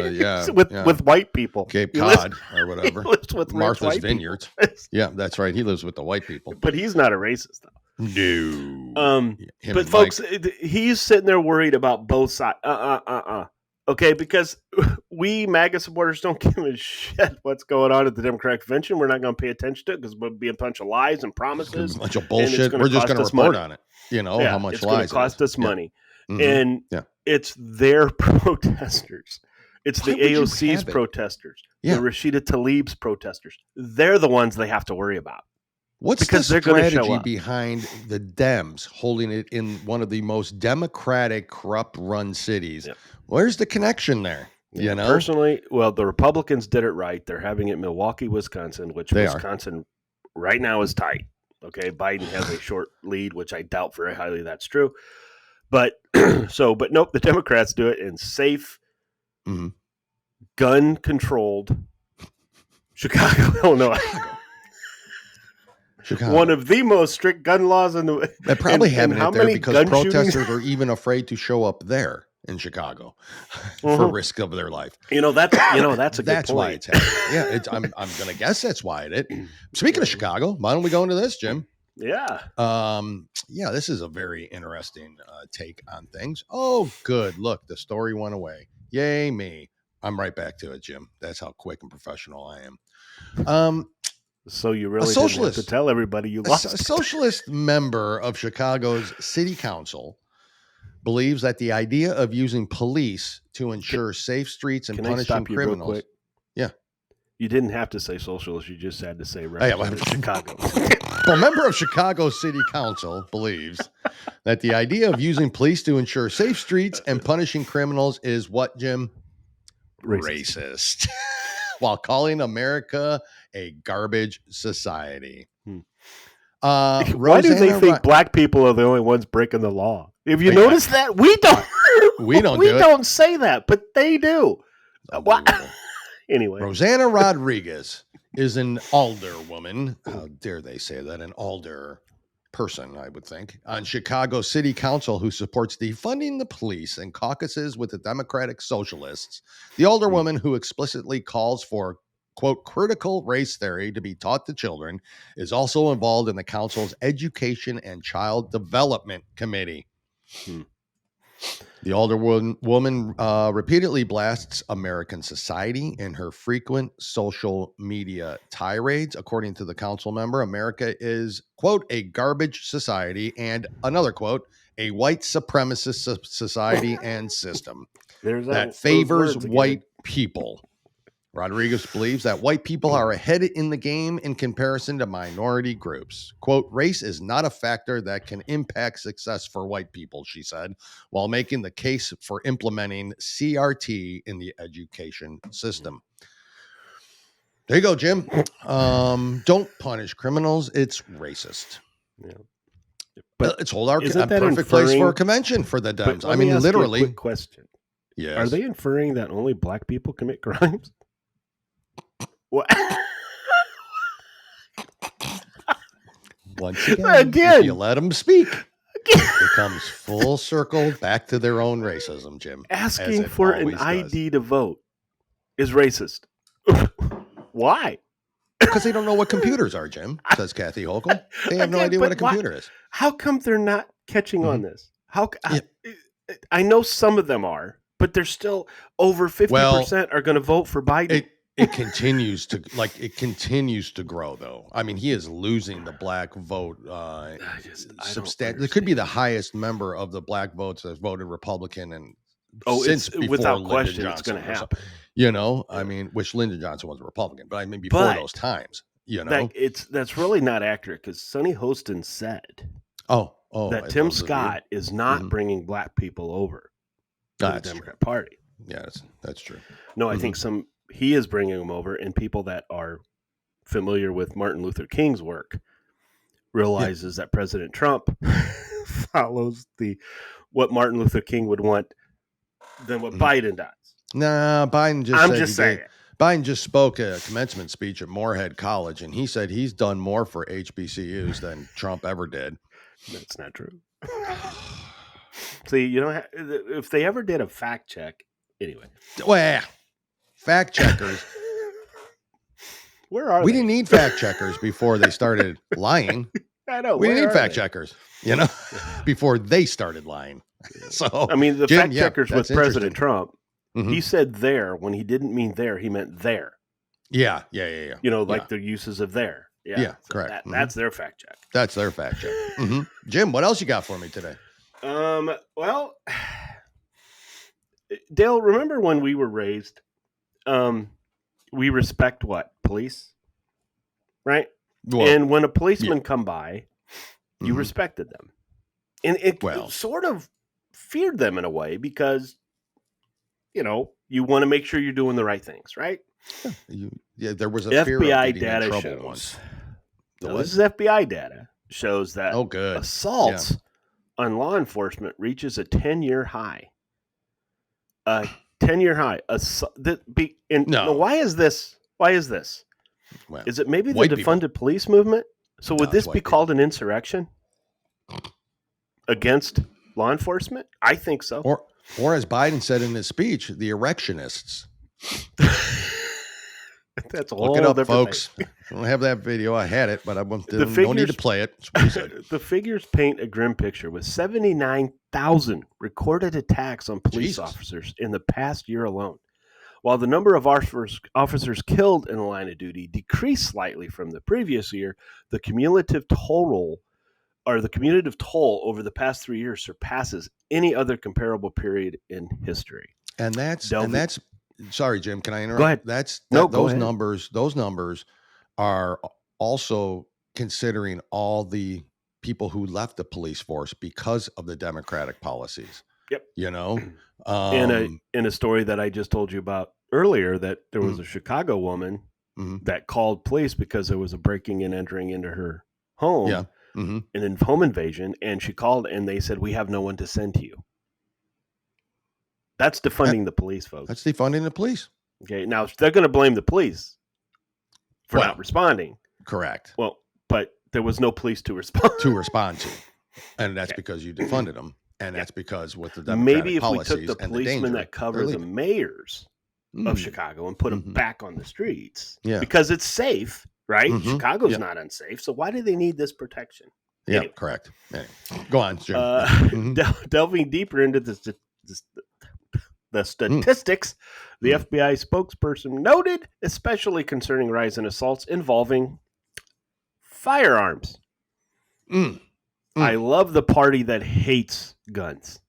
with white people, Cape Cod or whatever. He lives with Martha's Vineyard. Yeah, that's right. He lives with the white people. But he's not a racist, though. No. But folks, he's sitting there worried about both sides. Okay, because we MAGA supporters don't give a shit what's going on at the Democratic convention. We're not going to pay attention to it because it'll be a bunch of lies and promises. A bunch of bullshit. We're just going to report on it. You know, how much it's lies it's going to cost us money. Mm-hmm. And it's their protesters. It's the AOC's protesters. The Rashida Tlaib's protesters. They're the ones they have to worry about. What's the strategy behind the Dems holding it in one of the most democratic, corrupt-run cities? Yep. Where's the connection there? You know, personally, well, the Republicans did it right. They're having it in Milwaukee, Wisconsin, which Wisconsin right now is tight. Okay, Biden has a short lead, which I doubt very highly that's true. But but nope, the Democrats do it in safe, gun-controlled Chicago, Illinois. Chicago. One of the most strict gun laws in the. They probably haven't it there because protesters are even afraid to show up there in Chicago for risk of their life. That's a good point. Why it's happening. Yeah, I'm going to guess that's why it is. Speaking of Chicago, why don't we go into this, Jim? Yeah. This is a very interesting take on things. Oh, good. Look, the story went away. Yay, me. I'm right back to it, Jim. That's how quick and professional I am. So you really didn't have to tell everybody you lost. A socialist member of Chicago's city council believes that the idea of using police to ensure safe streets and punishing criminals. Real quick? Yeah. You didn't have to say socialist. You just had to say Chicago. A member of Chicago City Council believes that the idea of using police to ensure safe streets and punishing criminals is what, Jim? Racist. While calling America a garbage society. Why do they think black people are the only ones breaking the law? Have you noticed that? We don't. We don't say that, but they do. Anyway, Rosanna Rodriguez is an alderwoman. How dare they say that? An alder person, I would think, on Chicago City Council who supports defunding the police and caucuses with the Democratic Socialists. The alderwoman who explicitly calls for, quote, critical race theory to be taught to children is also involved in the council's Education and Child Development Committee. The alderwoman repeatedly blasts American society in her frequent social media tirades. According to the council member, America is, quote, a garbage society and, another quote, a white supremacist society and system that favors white people. Rodriguez believes that white people are ahead in the game in comparison to minority groups. Quote, race is not a factor that can impact success for white people, she said, while making the case for implementing CRT in the education system. There you go, Jim. Don't punish criminals. It's racist. Yeah. But it's hold our perfect place for a convention for the Dems. I mean, literally. Quick question. Yes. Are they inferring that only black people commit crimes? What? Once again, if you let them speak, it comes full circle back to their own racism, Jim. Asking for an ID to vote is racist. Why? Because they don't know what computers are, Jim, says Kathy Holcomb. They have no idea what a computer is. How come they're not catching on this? I know some of them are, but they're still over 50% are going to vote for Biden. It continues to grow, though. I mean, he is losing the black vote. Substantially, it could be the highest member of the black votes that voted Republican, and since before without Lyndon question, Johnson, it's going to happen. You know, I mean, which Lyndon Johnson was a Republican, but I mean before those times. You know, that's really not accurate because Sonny Hostin said, that Tim Scott is not bringing black people over to the Democrat Party. Yeah, that's true. No, I think he is bringing them over, and people that are familiar with Martin Luther King's work realizes that President Trump follows what Martin Luther King would want than what Biden does. Nah, Biden just I'm just saying. Biden just spoke a commencement speech at Morehead College, and he said he's done more for HBCUs than Trump ever did. That's not true. See, if they ever did a fact check, anyway. Well, fact checkers. Where are we they? didn't need fact checkers before they started lying. I know. We didn't need fact they? checkers, before they started lying. So, I mean, the Jim, fact checkers with President Trump, Mm-hmm. he said there when he didn't mean there, he meant there. Yeah. Like the uses of there. Yeah, correct. That's their fact check. That's their fact check. Mm-hmm. Jim, what else you got for me today? Well, Dale, remember when we were raised? We respect what? Police, right? Well, and when a policeman come by, you respected them, and it sort of feared them in a way because you want to make sure you're doing the right things, right? There was a FBI fear of getting data in trouble shows. once. This is FBI data shows that assaults on law enforcement reaches a 10-year high. A 10-year high. Why is this? Why is this? Well, is it maybe the defunded police movement? So would this be called an insurrection against law enforcement? I think so. Or as Biden said in his speech, the erectionists. That's a Look it up, folks. I don't have that video. I had it, but I don't need to play it. The figures paint a grim picture with 79,000 recorded attacks on police officers in the past year alone. While the number of officers killed in the line of duty decreased slightly from the previous year, the cumulative toll over the past 3 years surpasses any other comparable period in history. And that's sorry, Jim, can I interrupt? Go ahead. Those numbers are also considering all the people who left the police force because of the Democratic policies. Yep. In a story that I just told you about earlier, that there was a Chicago woman that called police because there was a breaking and entering into her home. Yeah. An home invasion, and she called and they said, we have no one to send to you. That's defunding the police, folks. That's defunding the police. Okay, now they're going to blame the police for not responding. Correct. Well, but there was no police to respond to. And that's because you defunded them. And that's because with the Democratic policies, maybe if we took the policemen that cover the mayors of Chicago and put them back on the streets, because it's safe, right? Chicago's not unsafe, so why do they need this protection? Yeah, anyway. Correct. Anyway, go on, Jim. Delving deeper into the statistics, the FBI spokesperson noted, especially concerning rise in assaults involving firearms. I love the party that hates guns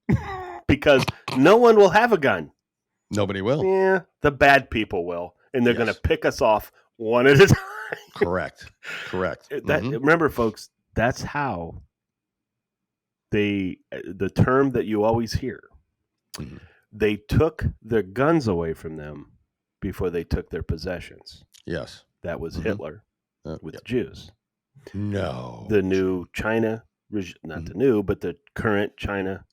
because no one will have a gun. Nobody will. Yeah, the bad people will, and they're going to pick us off one at a time. Correct. Remember, folks, that's how the term that you always hear. They took their guns away from them before they took their possessions. Yes. That was Hitler with the Jews. No. The new China, not the new, but the current China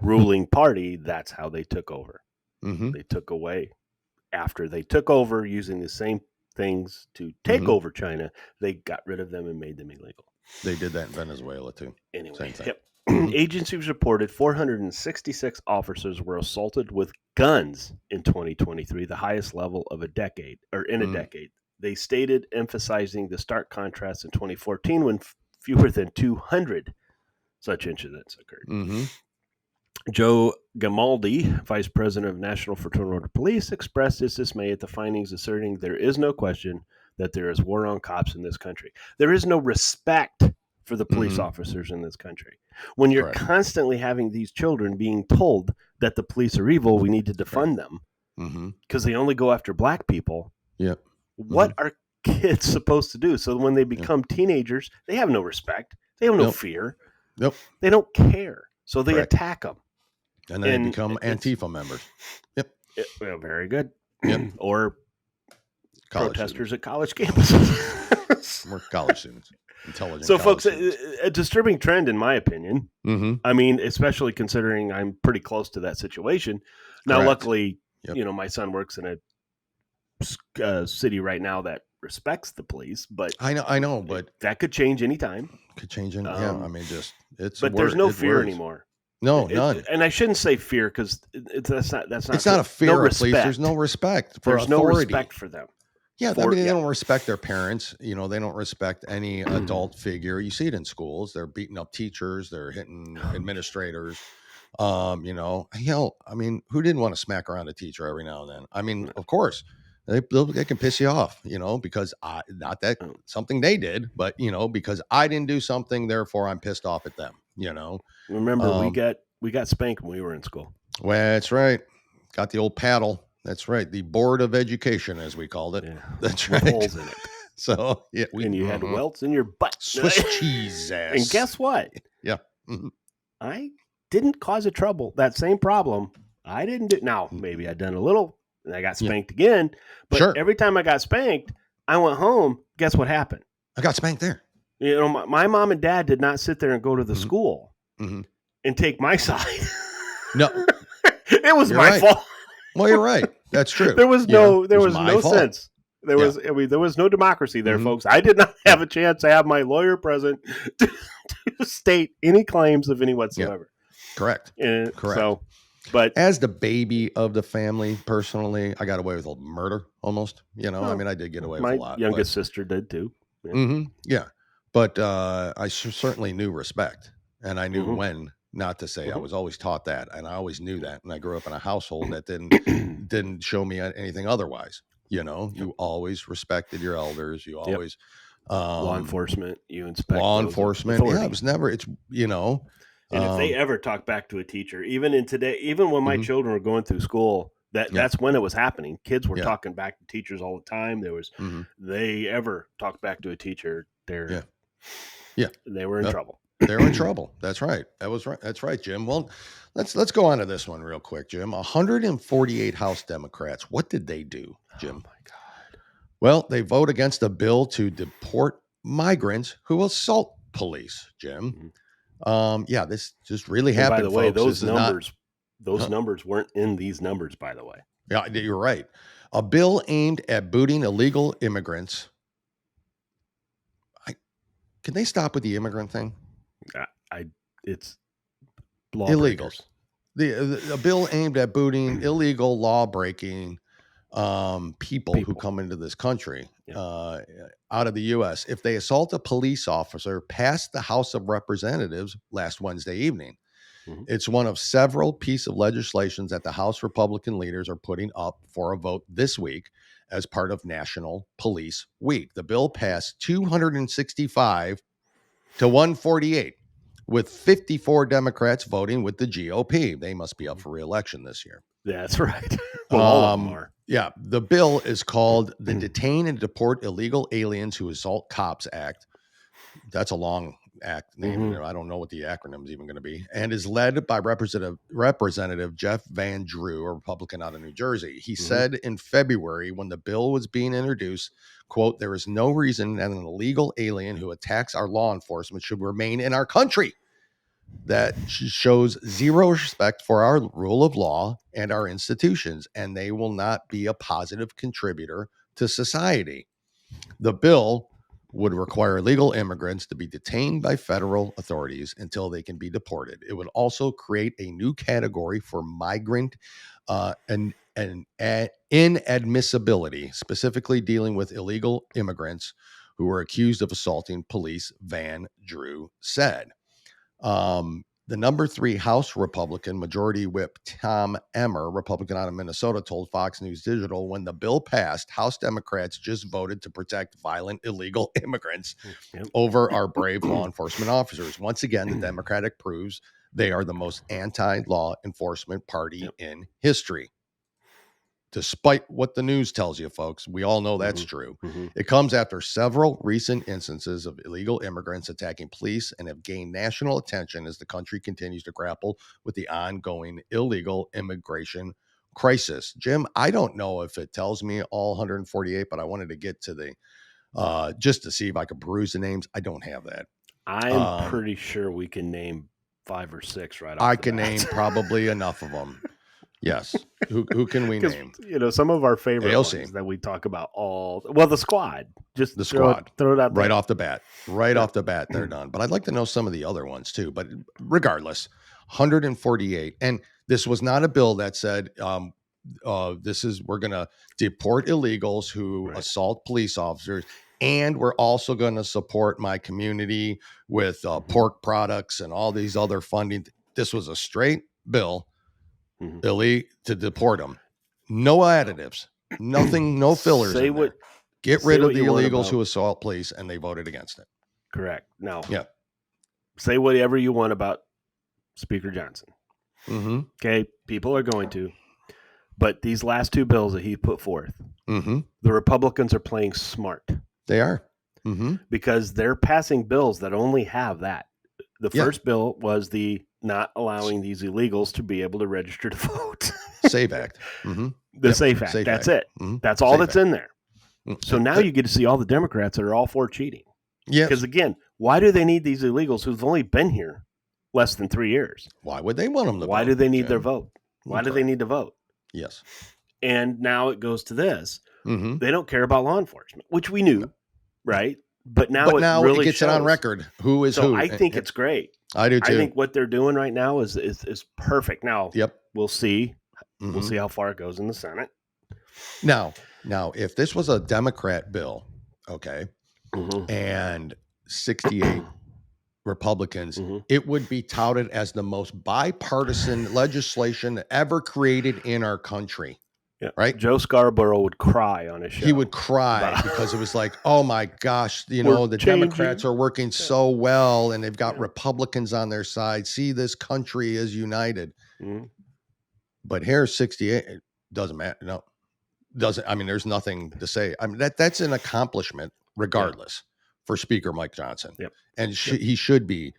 ruling party, that's how they took over. They took away, after they took over using the same things to take over China, they got rid of them and made them illegal. They did that in Venezuela too. Anyway, agencies reported 466 officers were assaulted with guns in 2023, the highest level of a decade. They stated, emphasizing the stark contrast in 2014 when fewer than 200 such incidents occurred. Joe Gamaldi, Vice President of National Fraternal Order Police, expressed his dismay at the findings, asserting there is no question that there is war on cops in this country. There is no respect for the police officers in this country. When you're constantly having these children being told that the police are evil, we need to defund them because they only go after black people. Yep. What are kids supposed to do? So when they become teenagers, they have no respect. They have no fear. Nope. They don't care. So they attack them. And then they become Antifa members. Yep. Well, very good. Yep. Or college protesters at college campuses. We're college students. Intelligent. So, folks, a disturbing trend, in my opinion. I mean, especially considering I'm pretty close to that situation. Now, luckily, my son works in a city right now that respects the police, but I know, but that could change anytime. Could change any. I mean, it's. But there's no fear anymore. No, none. And I shouldn't say fear because that's not. It's not a fear of police. There's no respect for authority. There's no respect for them. Yeah, I mean, they don't respect their parents. They don't respect any adult figure. You see it in schools. They're beating up teachers. They're hitting administrators. Hell, I mean, who didn't want to smack around a teacher every now and then? I mean, of course, they can piss you off, because not that something they did, but, because I didn't do something, therefore I'm pissed off at them, Remember, we got spanked when we were in school. Well, that's right. Got the old paddle. That's right. The Board of Education, as we called it. Yeah. That's With right. holes in it. So, yeah. And you had welts in your butt. Swiss cheese ass. And guess what? Yeah. I didn't cause a trouble. That same problem, I didn't do. Now, maybe I'd done a little, and I got spanked again. But every time I got spanked, I went home. Guess what happened? I got spanked there. My mom and dad did not sit there and go to the school and take my side. No. It was my fault. Well, you're right. That's true. There was no fault. sense. There was no democracy there, folks. I did not have a chance to have my lawyer present to state any claims of any whatsoever. Yeah. Correct. Correct. So, but as the baby of the family, personally, I got away with a murder almost. I mean, I did get away with a lot. My youngest sister did too. Yeah. But I certainly knew respect, and I knew when not to say. I was always taught that, and I always knew that. And I grew up in a household that didn't show me anything otherwise. You always respected your elders. You always law enforcement. You inspect law enforcement. Yeah, it was never. It's And if they ever talk back to a teacher, even when my children were going through school, that's when it was happening. Kids were talking back to teachers all the time. There was they ever talked back to a teacher, they were in trouble. They're in trouble. That's right. That's right, Jim. Well, let's go on to this one real quick, Jim. 148 House Democrats. What did they do, Jim? Oh my God. Well, they vote against a bill to deport migrants who assault police, Jim. This just really happened. By the way, folks. those numbers weren't in these numbers, by the way. Yeah, you're right. A bill aimed at booting illegal immigrants. Can they stop with the immigrant thing? It's illegals. A bill aimed at booting illegal law-breaking people who come into this country out of the U.S. if they assault a police officer passed the House of Representatives last Wednesday evening. It's one of several pieces of legislation that the House Republican leaders are putting up for a vote this week as part of National Police Week. The bill passed 265 to 148, with 54 Democrats voting with the GOP. They must be up for re-election this year. That's right. Well, all of them are. Yeah, the bill is called the Detain and Deport Illegal Aliens Who Assault Cops Act. That's a long act name. I don't know what the acronym is even going to be. And is led by Representative Jeff Van Drew, a Republican out of New Jersey. He said in February when the bill was being introduced, quote, "There is no reason that an illegal alien who attacks our law enforcement should remain in our country. That shows zero respect for our rule of law and our institutions, and they will not be a positive contributor to society." The bill would require illegal immigrants to be detained by federal authorities until they can be deported. It would also create a new category for migrant and inadmissibility, specifically dealing with illegal immigrants who were accused of assaulting police, Van Drew said. The number 3 House Republican Majority Whip Tom Emmer, Republican out of Minnesota, told Fox News Digital when the bill passed, House Democrats just voted to protect violent illegal immigrants over our brave law enforcement officers. Once again, the Democratic proves they are the most anti-law enforcement party in history. Despite what the news tells you, folks, we all know that's true. It comes after several recent instances of illegal immigrants attacking police and have gained national attention as the country continues to grapple with the ongoing illegal immigration crisis. Jim, I don't know if it tells me all 148, but I wanted to get to the just to see if I could peruse the names. I don't have that. I'm pretty sure we can name 5 or 6 right off. I can name probably enough of them. Yes. Who can we name? Some of our favorite AOC. ones that we talk about the squad. Just the squad. Throw it out there. Right off the bat. Off the bat, they're done. But I'd like to know some of the other ones too. But regardless, 148. And this was not a bill that said we're going to deport illegals who assault police officers, and we're also going to support my community with pork products and all these other funding. This was a straight bill, to deport them. No additives, nothing, no fillers. Get rid of the illegals who assault police, and they voted against it. Correct. Now, say whatever you want about Speaker Johnson. Okay, people are going to. But these last two bills that he put forth, the Republicans are playing smart. They are. Because they're passing bills that only have that. The first bill was the not allowing these illegals to be able to register to vote. SAVE Act. The SAFE Act. That's it. That's all that's in there. So now you get to see all the Democrats that are all for cheating. Yes. Because again, why do they need these illegals who've only been here less than 3 years? Why would they want them to vote? Why do they need their vote? Why do they need to vote? Yes. And now it goes to this. They don't care about law enforcement, which we knew, right? But now really it gets it on record. Who is who? I think it's great. I do too. I think what they're doing right now is perfect. Now, we'll see. We'll see how far it goes in the Senate. Now, if this was a Democrat bill, okay, and 68 Republicans, it would be touted as the most bipartisan legislation ever created in our country. Yeah. Right? Joe Scarborough would cry on his show. He would cry because it was like, oh my gosh, the Democrats are working so well and they've got Republicans on their side. See, this country is united. But here's 68. It doesn't matter. No, doesn't. I mean, there's nothing to say. I mean, that's an accomplishment regardless for Speaker Mike Johnson. And he should be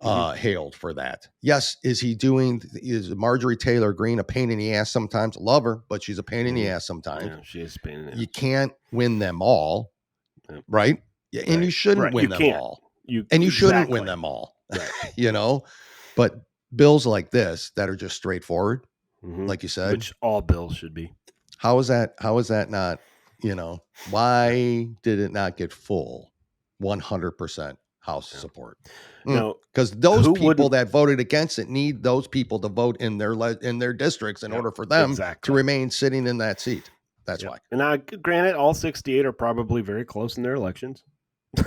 hailed for that. Yes. Is Marjorie Taylor Greene a pain in the ass sometimes? Love her, but she's a pain in the ass sometimes. Yeah, she is a pain in the ass. You can't win them all, right? Yeah, and you shouldn't win them all. You shouldn't win them all, but bills like this that are just straightforward, like you said, which all bills should be. How is that not, why did it not get full 100% House support? No, because those people that voted against it need those people to vote in their districts in order for them to remain sitting in that seat. That's why. And granted, all 68 are probably very close in their elections. In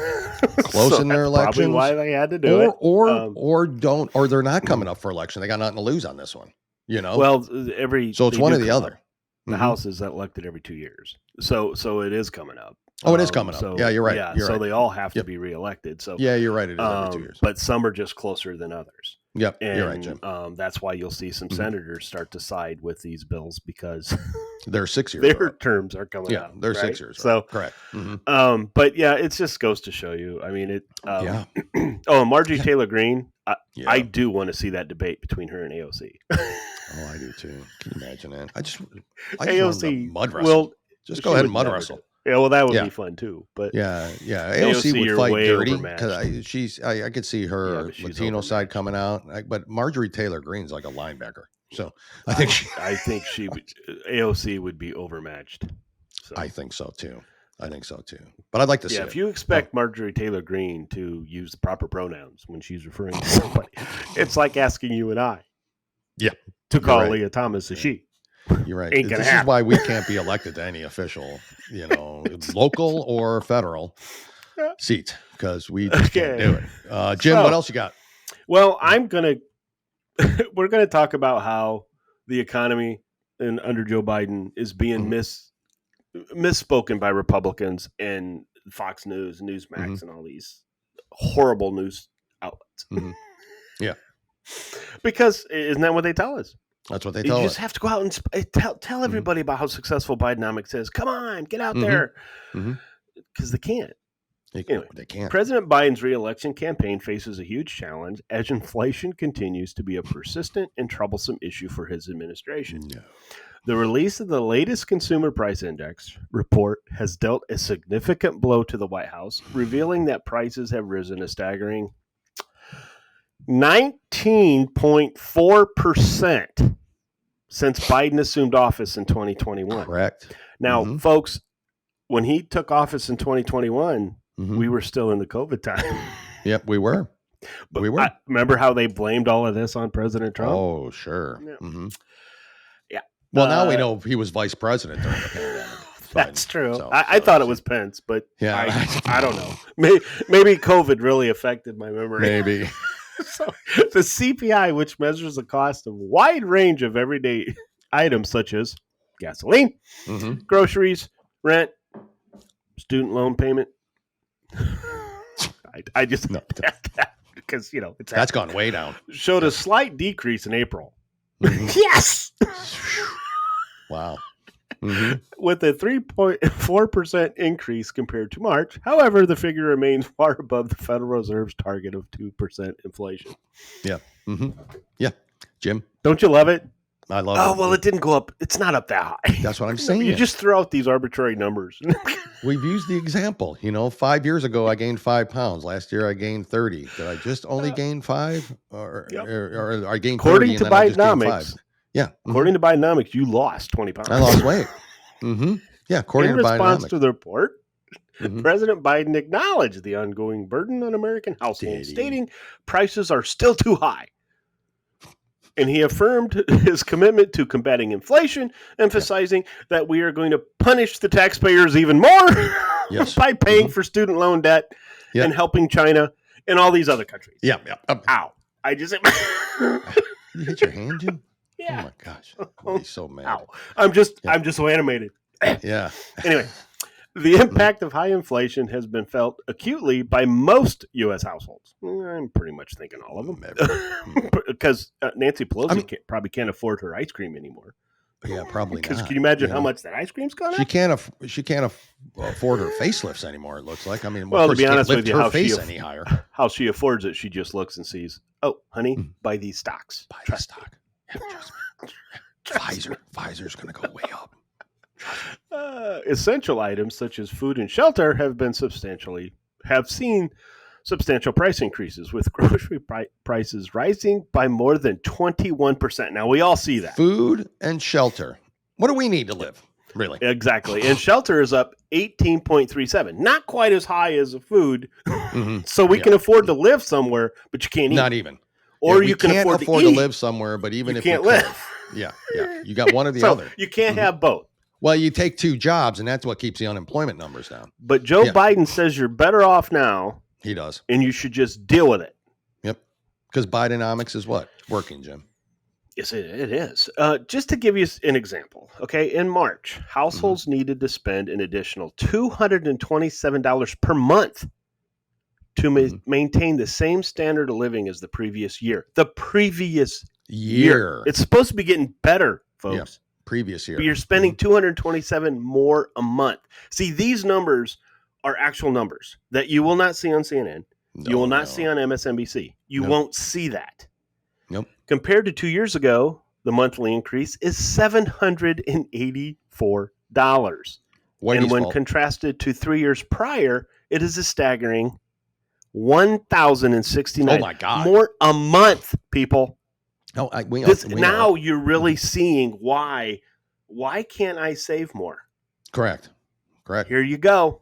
their elections. Probably why they had to do it. Or they're not coming up for election. They got nothing to lose on this one. Well, so it's one or the other. The House is elected every 2 years, so it is coming up. It is coming up. So, yeah, you're right. Yeah, you're so right. they all have to be reelected. So yeah, you're right. It is every 2 years, but some are just closer than others. Yep, and, you're right, Jim. That's why you'll see some senators start to side with these bills because they're 6 years. Their terms are coming up. Yeah, they're 6 years. So correct. But yeah, it just goes to show you. I mean, Marjorie Taylor Greene. I do want to see that debate between her and AOC. Oh, I do too. Can you imagine that? I just AOC mud wrestle. Just go ahead and mud wrestle. Yeah, well, that would be fun too. But yeah. AOC would fight dirty because I could see her Latino side coming out. But Marjorie Taylor Greene's like a linebacker, so I think AOC would be overmatched. So. I think so too. But I'd like to see. If you expect Marjorie Taylor Greene to use the proper pronouns when she's referring to somebody, it's like asking you and I. Yeah. To call Leah Thomas a she. You're right. This is why we can't be elected to any official, local or federal seat because we just can't do it. Jim, what else you got? Well, we're gonna talk about how the economy under Joe Biden is being misspoken by Republicans and Fox News, Newsmax, and all these horrible news outlets. Yeah. Because isn't that what they tell us? That's what they tell us. You just have to go out and tell everybody about how successful Bidenomics is. Come on, get out there. Because they can't. They can't. President Biden's re-election campaign faces a huge challenge as inflation continues to be a persistent and troublesome issue for his administration. No. The release of the latest Consumer Price Index report has dealt a significant blow to the White House, revealing that prices have risen a staggering 19.4% since Biden assumed office in 2021. Correct. Now, folks, when he took office in 2021, we were still in the COVID time. Yep, we were. But remember how they blamed all of this on President Trump? Oh, sure. Yeah. Yeah. Well, now we know he was vice president during the pandemic. That's true. I thought it was Pence, but yeah, I don't know. Maybe COVID really affected my memory. Maybe. So, the CPI, which measures the cost of a wide range of everyday items such as gasoline, groceries, rent, student loan payment. I just because that's gone way down. Showed a slight decrease in April. Yes. Wow. With a 3.4% increase compared to March. However, the figure remains far above the Federal Reserve's target of 2% inflation. Yeah. Yeah. Jim, don't you love it? I love it. Oh, well, it didn't go up. It's not up that high. That's what I'm saying. You just throw out these arbitrary numbers. We've used the example. 5 years ago, I gained 5 pounds. Last year, I gained 30. Did I just only gain 5? Or I gained 30 According to Bidenomics. Yeah. According to Bidenomics, you lost 20 pounds. I lost weight. Yeah, according to Bidenomics. In response to the report, President Biden acknowledged the ongoing burden on American households, stating prices are still too high. And he affirmed his commitment to combating inflation, emphasizing that we are going to punish the taxpayers even more by paying for student loan debt and helping China and all these other countries. Yeah. Ow. I just... You hit your hand, Jim? Yeah. Oh, my gosh. I'll be so mad. Ow. I'm just so animated. Yeah. Anyway, the impact of high inflation has been felt acutely by most U.S. households. I'm pretty much thinking all of them. Because Nancy Pelosi probably can't afford her ice cream anymore. Yeah, probably not. Because can you imagine how much that ice cream's gone up? She can't afford her facelifts anymore, it looks like. I mean, well, to be honest with you, her face any higher. How she affords it, she just looks and sees, oh, honey, buy these stocks. Buy the stock. Yeah, trust me. Pfizer's going to go way up. Essential items such as food and shelter have seen substantial price increases, with grocery prices rising by more than 21%. Now, we all see that. Food and shelter. What do we need to live, really? Exactly. And shelter is up 18.37. Not quite as high as the food. So we can afford to live somewhere, but you can't eat. Not even. Or you can afford to live somewhere, but even if you can't live. Yeah. You got one or the other. You can't have both. Well, you take 2 jobs, and that's what keeps the unemployment numbers down. But Joe Biden says you're better off now. He does. And you should just deal with it. Yep. Because Bidenomics is what? Working, Jim. Yes, it is. Just to give you an example, okay, in March, households needed to spend an additional $227 per month to maintain the same standard of living as the previous year. The previous year. It's supposed to be getting better, folks. Yeah. Previous year. But you're spending $227 more a month. See, these numbers are actual numbers that you will not see on CNN. You will not see on MSNBC. You won't see that. Nope. Compared to 2 years ago, the monthly increase is $784. And when contrasted to 3 years prior, it is a staggering $1,069. Oh my God. More a month, people. No, now you're really seeing why. Why can't I save more? Correct. Here you go.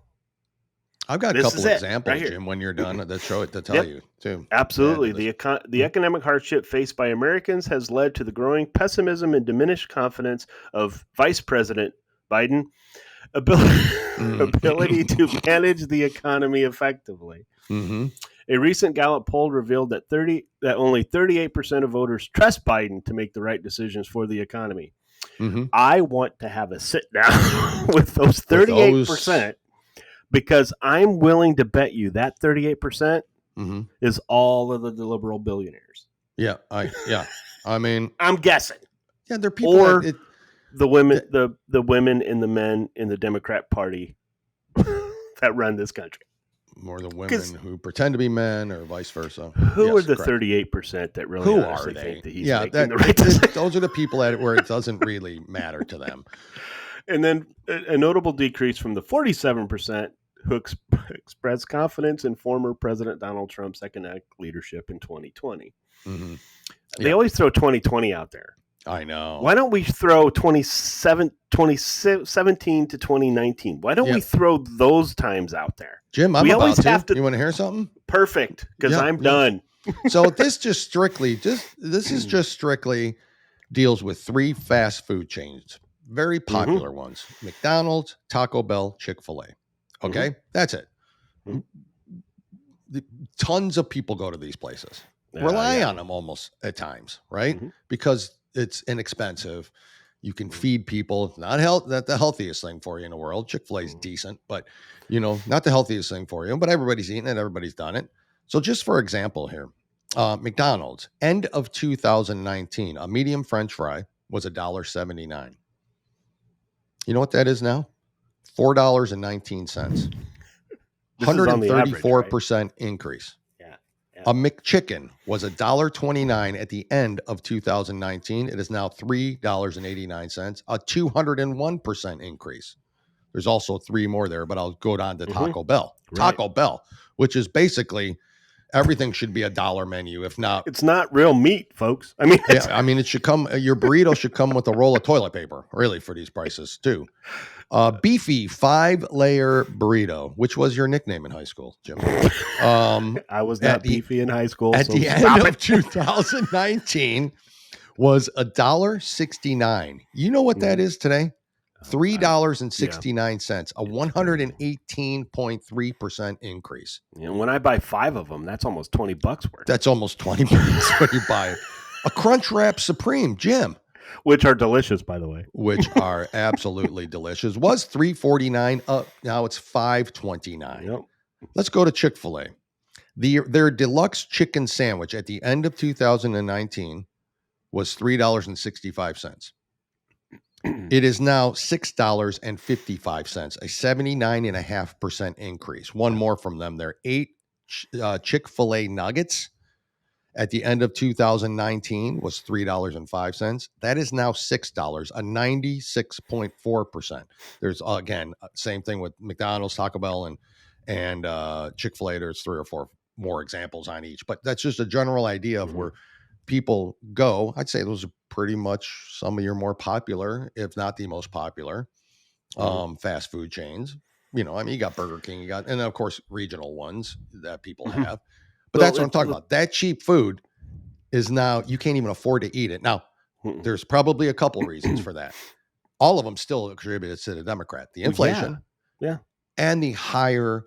I've got a couple examples, right, Jim, when you're done to show it to tell you too. Absolutely. The economic hardship faced by Americans has led to the growing pessimism and diminished confidence of Vice President Biden ability to manage the economy effectively. A recent Gallup poll revealed that only 38% of voters trust Biden to make the right decisions for the economy. I want to have a sit down with those 38%, because I'm willing to bet you that 38% is all of the liberal billionaires. Yeah, I mean, I'm guessing. Yeah, they're people. Or the women, the women and the men in the Democrat Party that run this country. More the women who pretend to be men, or vice versa. Who are the 38% that really honestly think that he's making the right decision? Those are the people where it doesn't really matter to them. And then a notable decrease from the 47% who expressed confidence in former President Donald Trump's economic leadership in 2020. They always throw 2020 out there. I know. Why don't we throw 2017 to 2019? Why don't we throw those times out there? Jim, I'm about to. You want to hear something? Perfect, because I'm done. So this is just strictly deals with 3 fast food chains, very popular ones: McDonald's, Taco Bell, Chick-fil-A. Okay, that's it. Tons of people go to these places, rely on them almost at times, right? Because it's inexpensive. You can feed people. It's not the healthiest thing for you in the world. Chick-fil-A is decent, but not the healthiest thing for you. But everybody's eating it. Everybody's done it. So just for example here, McDonald's, end of 2019, a medium French fry was $1.79. You know what that is now? $4.19. 134% increase. Yeah. A McChicken was $1.29 at the end of 2019. It is now $3.89, a 201% increase. There's also 3 more there, but I'll go down to Taco Bell. Taco Bell, which is basically everything should be a $1 menu. If not, it's not real meat, folks. I mean, it should come. Your burrito should come with a roll of toilet paper, really, for these prices too. Beefy 5-layer burrito, which was your nickname in high school, Jim. I was not beefy in high school. At the end of 2019 was $1.69. You know what that is today? $3.69, a 118.3% increase. And when I buy 5 of them, that's almost $20 worth. That's almost $20 when you buy it. A Crunchwrap Supreme, Jim. Which are delicious, by the way. Which are absolutely delicious. Was $3.49. Now it's $5.29. Yep. Let's go to Chick-fil-A. Their deluxe chicken sandwich at the end of 2019 was $3.65. It is now $6.55, a 79.5% increase. One more from them. Their 8 Chick-fil-A nuggets at the end of 2019 was $3.05. That is now $6, a 96.4%. There's, again, same thing with McDonald's, Taco Bell, and Chick-fil-A. There's 3 or 4 more examples on each, but that's just a general idea of where people go. I'd say those are pretty much some of your more popular, if not the most popular, fast food chains. You got Burger King, and of course regional ones that people have. But that's what I'm talking about. That cheap food is now, you can't even afford to eat it. Now, there's probably a couple reasons for that. All of them still attributed to the Democrat. The inflation, and the higher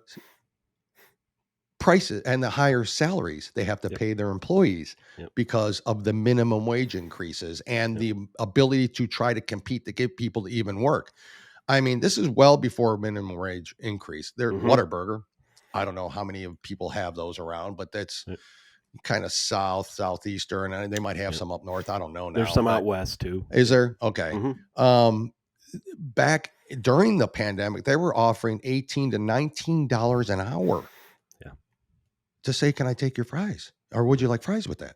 prices and the higher salaries they have to pay their employees because of the minimum wage increases and the ability to try to compete to get people to even work. I mean, this is well before minimum wage increase. Their Whataburger, I don't know how many people have those around, but that's kind of southeastern, and they might have some up north. I don't know now. There's some out west too. Is there? Okay. Back during the pandemic, they were offering $18 to $19 an hour. To say, can I take your fries? Or would you like fries with that?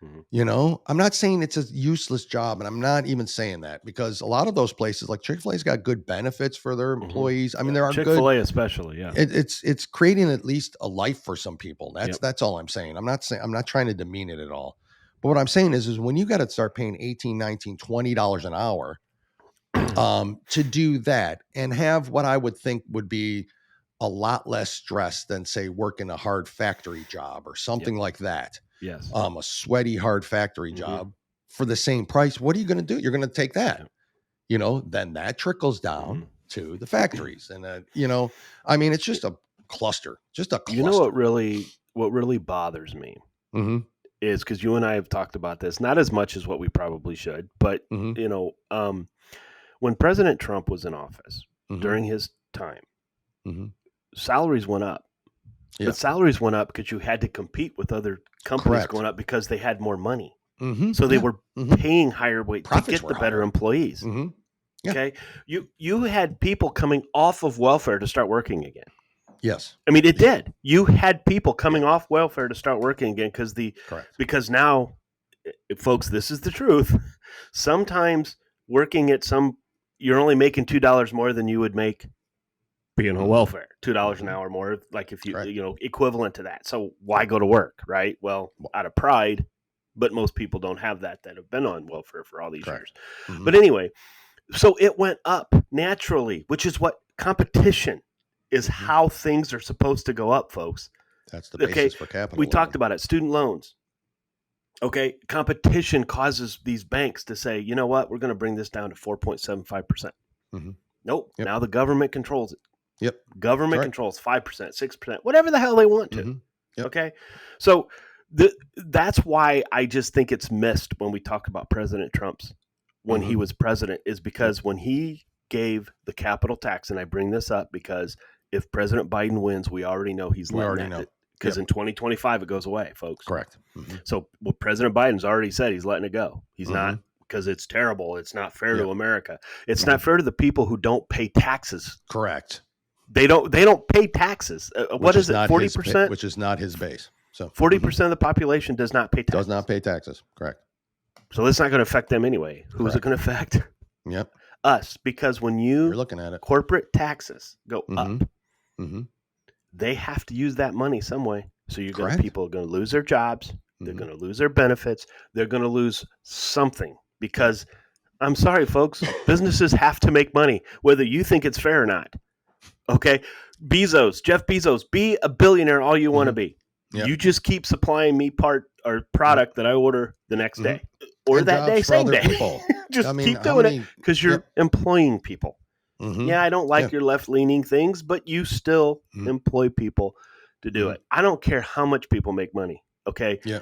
I'm not saying it's a useless job, and I'm not even saying that, because a lot of those places like Chick-fil-A's got good benefits for their employees. I mean, there are Chick-fil-A especially. Yeah. It's creating at least a life for some people. That's all I'm saying. I'm not trying to demean it at all. But what I'm saying is when you got to start paying $18, $19, $20 an hour to do that and have what I would think would be a lot less stress than, say, working a hard factory job or something like that. Yes. A sweaty, hard factory job for the same price. What are you going to do? You're going to take that, then that trickles down to the factories. And, I mean, it's just a cluster, You know what really bothers me is, because you and I have talked about this, not as much as what we probably should, but, when President Trump was in office during his time, salaries went up. But salaries went up because you had to compete with other companies going up because they had more money. So they were paying higher wage to get the better employees. Okay. You had people coming off of welfare to start working again. Yes. I mean, it did. You had people coming off welfare to start working again because now, folks, this is the truth. Sometimes working at you're only making $2 more than you would make being on welfare, $2 an hour more, like if you equivalent to that. So why go to work, right? Well, out of pride, but most people don't have that have been on welfare for all these Correct. years. But anyway, so it went up naturally, which is what competition is, how things are supposed to go up, folks. That's the basis for capitalism. We talked about it. Student loans. Okay, competition causes these banks to say, you know what, we're going to bring this down to 4.75%. Nope. Now the government controls it. Yep. Government controls 5%, 6%, whatever the hell they want to. Okay. So that's why I just think it's missed when we talk about President Trump's when he was president, is because when he gave the capital tax, and I bring this up because if President Biden wins, we already know he's letting that. Because in 2025, it goes away, folks. Correct. So President Biden's already said he's letting it go. He's not, because it's terrible. It's not fair to America. It's not fair to the people who don't pay taxes. Correct. They don't pay taxes. What is it? 40%? Which is not his base. So 40% of the population does not pay taxes. Does not pay taxes. Correct. So it's not going to affect them anyway. Who's it going to affect? Yep. Us. Because when you're looking at it, corporate taxes go up. They have to use that money some way. So people are going to lose their jobs. They're going to lose their benefits. They're going to lose something because, I'm sorry, folks, businesses have to make money, whether you think it's fair or not. Okay? Jeff Bezos, be a billionaire all you want to be. Yep. You just keep supplying me product that I order the next day or and that day, same day. Just keep doing it because you're employing people. Yeah, I don't like your left-leaning things, but you still employ people to do it. I don't care how much people make money, okay? Yeah.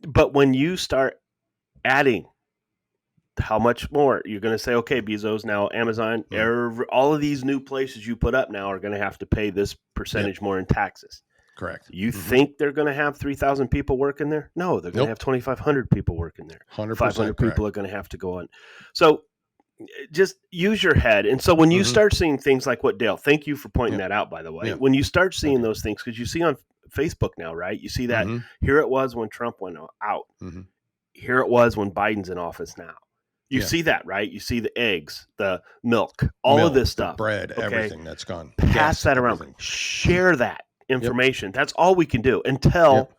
But when you start adding how much more, you're going to say, okay, Bezos, now Amazon, all of these new places you put up now are going to have to pay this percentage more in taxes. Correct. You think they're going to have 3,000 people working there? No, they're going to have 2,500 people working there. 500 people are going to have to go on. So just use your head. And so when you start seeing things like what Dale, thank you for pointing that out, by the way. When you start seeing those things, because you see on Facebook now, right? You see that here it was when Trump went out. Here it was when Biden's in office now. You see that, right? You see the eggs, the milk, all of this stuff. Bread, everything that's gone. Pass that around. Everything. Share that information. That's all we can do until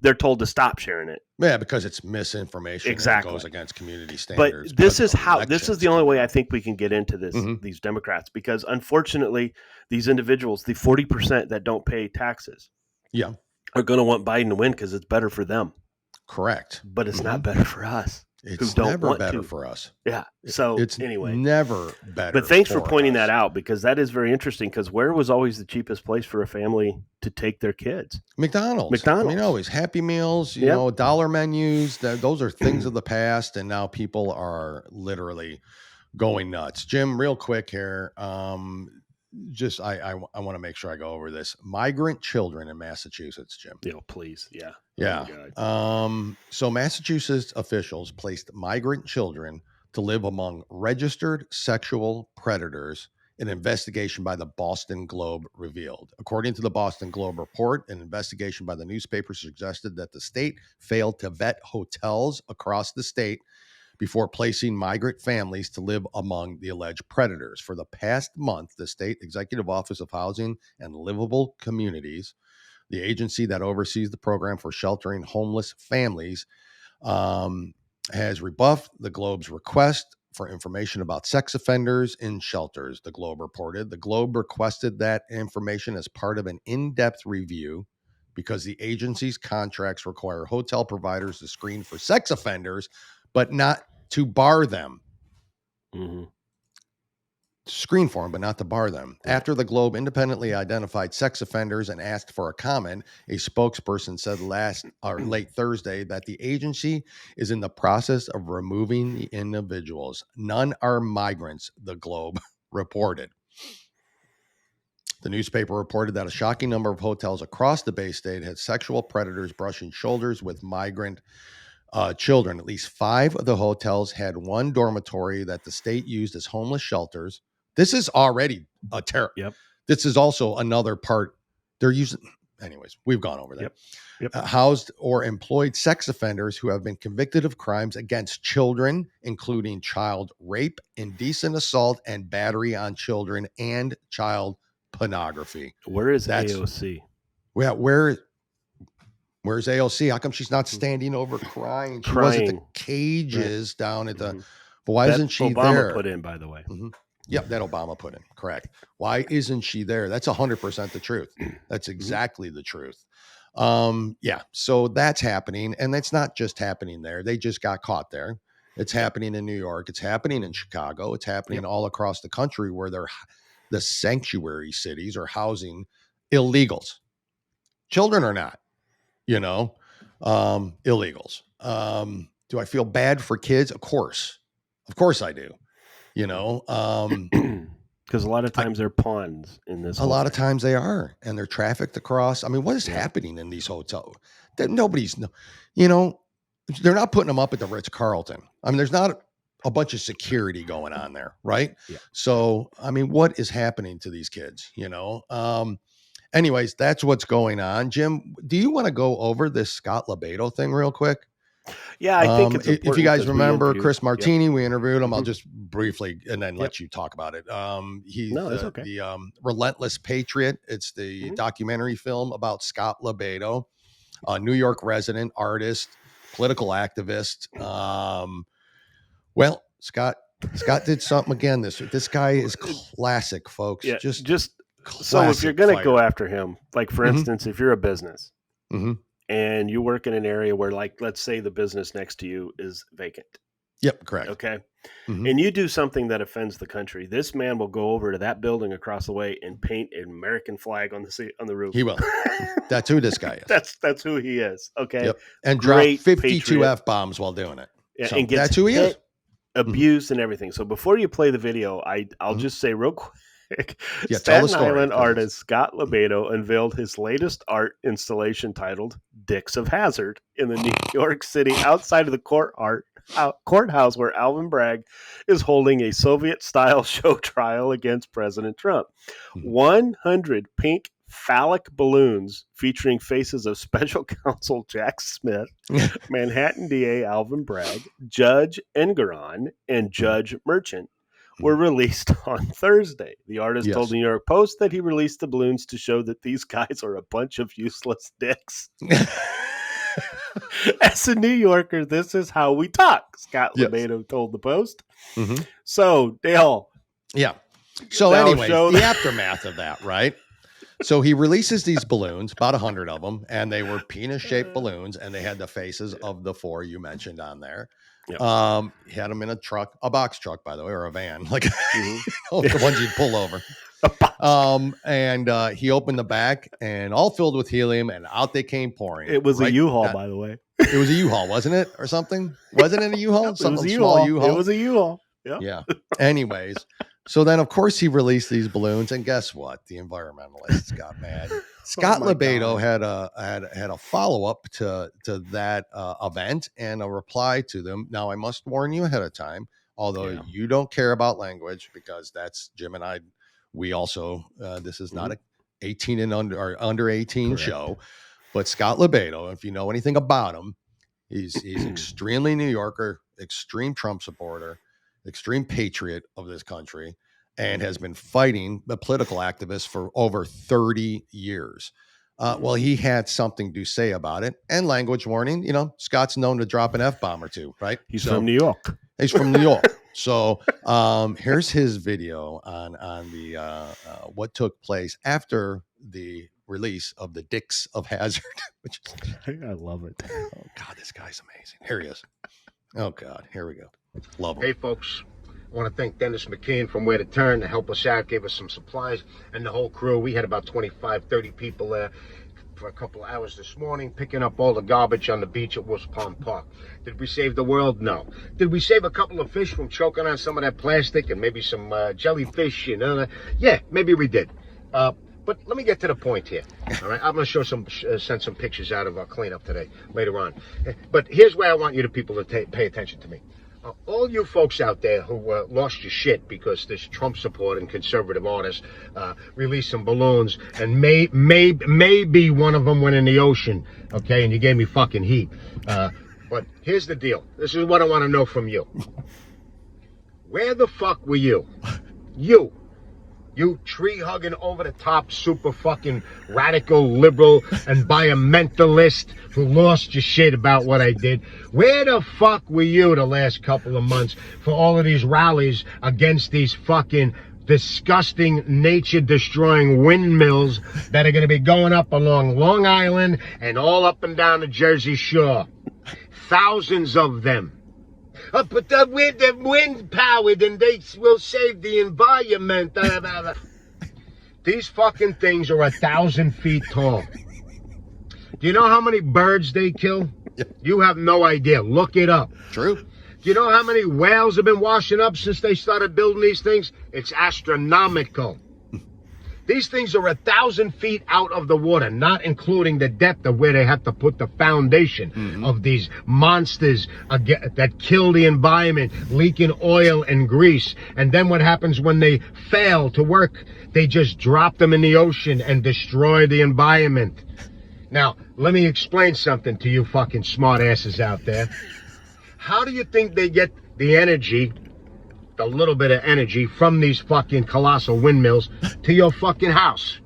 they're told to stop sharing it. Yeah, because it's misinformation. Exactly. It goes against community standards. But this is the only way I think we can get into this, these Democrats, because unfortunately, these individuals, the 40% that don't pay taxes, are going to want Biden to win because it's better for them. Correct. But it's not better for us. It's never better for us. Yeah. So it's anyway, never better. But thanks for pointing that out, because that is very interesting. Because where was always the cheapest place for a family to take their kids? McDonald's. I mean, always Happy Meals, you know, dollar menus. Those are things of the past, and now people are literally going nuts. Jim, real quick here. Just I want to make sure I go over this. Migrant children in Massachusetts, Jim. Please. Yeah. Yeah. So Massachusetts officials placed migrant children to live among registered sexual predators, an investigation by the Boston Globe revealed. According to the Boston Globe report, an investigation by the newspaper suggested that the state failed to vet hotels across the state before placing migrant families to live among the alleged predators. For the past month, the State Executive Office of Housing and Livable Communities, the agency that oversees the program for sheltering homeless families, has rebuffed the Globe's request for information about sex offenders in shelters, the Globe reported. The Globe requested that information as part of an in-depth review because the agency's contracts require hotel providers to screen for sex offenders, but not to bar them. Screen for them, but not to bar them. After the Globe independently identified sex offenders and asked for a comment, a spokesperson said late Thursday that the agency is in the process of removing the individuals. None are migrants, the Globe reported. The newspaper reported that a shocking number of hotels across the Bay State had sexual predators brushing shoulders with migrant children. At least 5 of the hotels had one dormitory that the state used as homeless shelters. This is already a terror. This is also another part they're using. Anyways, we've gone over that. Housed or employed sex offenders who have been convicted of crimes against children, including child rape, indecent assault, and battery on children, and child pornography. Where is AOC? Yeah, Where's AOC? How come she's not standing over crying? She was at the cages down at the. But why isn't she Obama there? put in, by the way. Yep, that Obama put in. Correct. Why isn't she there? That's 100% the truth. That's exactly the truth. Yeah. So that's happening, and that's not just happening there. They just got caught there. It's happening in New York. It's happening in Chicago. It's happening all across the country where the sanctuary cities are housing illegals. Children are not, illegals. Do I feel bad for kids? Of course I do. Because a lot of times they're pawns in this. A lot of times they are, and they're trafficked across. I mean, what is happening in these hotels? That nobody's, they're not putting them up at the Ritz-Carlton. I mean, there's not a bunch of security going on there, right? Yeah. So, I mean, what is happening to these kids? Anyways, that's what's going on. Jim, do you want to go over this Scott LaBaido thing real quick? Yeah, I think it's if you guys remember Chris Martini, Yep. we interviewed him. I'll just briefly and then let you talk about it. He's the Relentless Patriot. It's the documentary film about Scott LaBaido, a New York resident, artist, political activist. Well, Scott did something again. This guy is classic, folks. Yeah, just so if you're going to go fighter. after him, like for instance, if you're a business and you work in an area where, like, let's say the business next to you is vacant. Yep, correct. Okay. And you do something that offends the country, this man will go over to that building across the way and paint an American flag on the roof. He will. That's who this guy is. That's who he is. Okay. Yep. And Great dropped 52 patriot. F-bombs while doing it. Yeah, So and gets that's who he is. abused and everything. So before you play the video, I'll just say real quick. Yeah, tell the Staten story, Island please. artist Scott LaBaido unveiled his latest art installation titled Dicks of Hazzard in the New York City outside of the courthouse where Alvin Bragg is holding a Soviet-style show trial against President Trump. 100 pink phallic balloons featuring faces of special counsel Jack Smith, Manhattan DA Alvin Bragg, Judge Engeron, and Judge Merchant were released on Thursday. The artist told the New York Post that he released the balloons to show that these guys are a bunch of useless dicks. As a New Yorker, this is how we talk, Scott LaBaido told the Post. So, Dale. Yeah. So anyways, the aftermath of that, right? So he releases these balloons, about 100 of them, and they were penis-shaped balloons, and they had the faces of the four you mentioned on there. Yep. He had them in a box truck, by the way, or a van, like the ones you'd pull over. And he opened the back, and all filled with helium, and out they came pouring. It was a U-Haul, by the way. It was a U-Haul, wasn't it, or something? Wasn't it a U-Haul? It was a U-Haul. U-Haul. It was a U-Haul. Yeah. Anyways, so then of course he released these balloons, and guess what? The environmentalists got mad. Scott LaBaido had a follow up to that event and a reply to them. Now I must warn you ahead of time, although you don't care about language, because that's Jim and I. We also this is not a 18 and under 18 show, but Scott LaBaido, if you know anything about him, he's extremely New Yorker, extreme Trump supporter, extreme patriot of this country, and has been fighting the political activists for over 30 years. Well, he had something to say about it, and language warning. Scott's known to drop an F-bomb or two, right? He's from New York. He's from New York. So here's his video on the what took place after the release of the Dicks of Hazzard. Which I love it. Oh God, this guy's amazing. Here he is. Oh God, here we go. Love him. Hey folks, I want to thank Dennis McKean from Where to Turn to help us out, gave us some supplies, and the whole crew. We had about 25, 30 people there for a couple of hours this morning, picking up all the garbage on the beach at Wolf's Pond Park. Did we save the world? No. Did we save a couple of fish from choking on some of that plastic and maybe some jellyfish? Yeah, maybe we did. But let me get to the point here. All right, I'm going to send some pictures out of our cleanup today, later on. But here's where I want you people to pay attention to me. All you folks out there who lost your shit because this Trump support and conservative artists released some balloons, and maybe one of them went in the ocean, okay, and you gave me fucking heat. But here's the deal. This is what I want to know from you. Where the fuck were you? You. You tree-hugging, over-the-top, super fucking radical liberal and environmentalist who lost your shit about what I did. Where the fuck were you the last couple of months for all of these rallies against these fucking disgusting, nature-destroying windmills that are going to be going up along Long Island and all up and down the Jersey Shore? Thousands of them. But the wind powered and they will save the environment. These fucking things are 1,000 feet tall. Do you know how many birds they kill? You have no idea. Look it up. True. Do you know how many whales have been washing up since they started building these things? It's astronomical. These things are 1,000 feet out of the water, not including the depth of where they have to put the foundation of these monsters that kill the environment, leaking oil and grease. And then what happens when they fail to work? They just drop them in the ocean and destroy the environment. Now, let me explain something to you fucking smart asses out there. How do you think they get the energy, the little bit of energy from these fucking colossal windmills to your fucking house?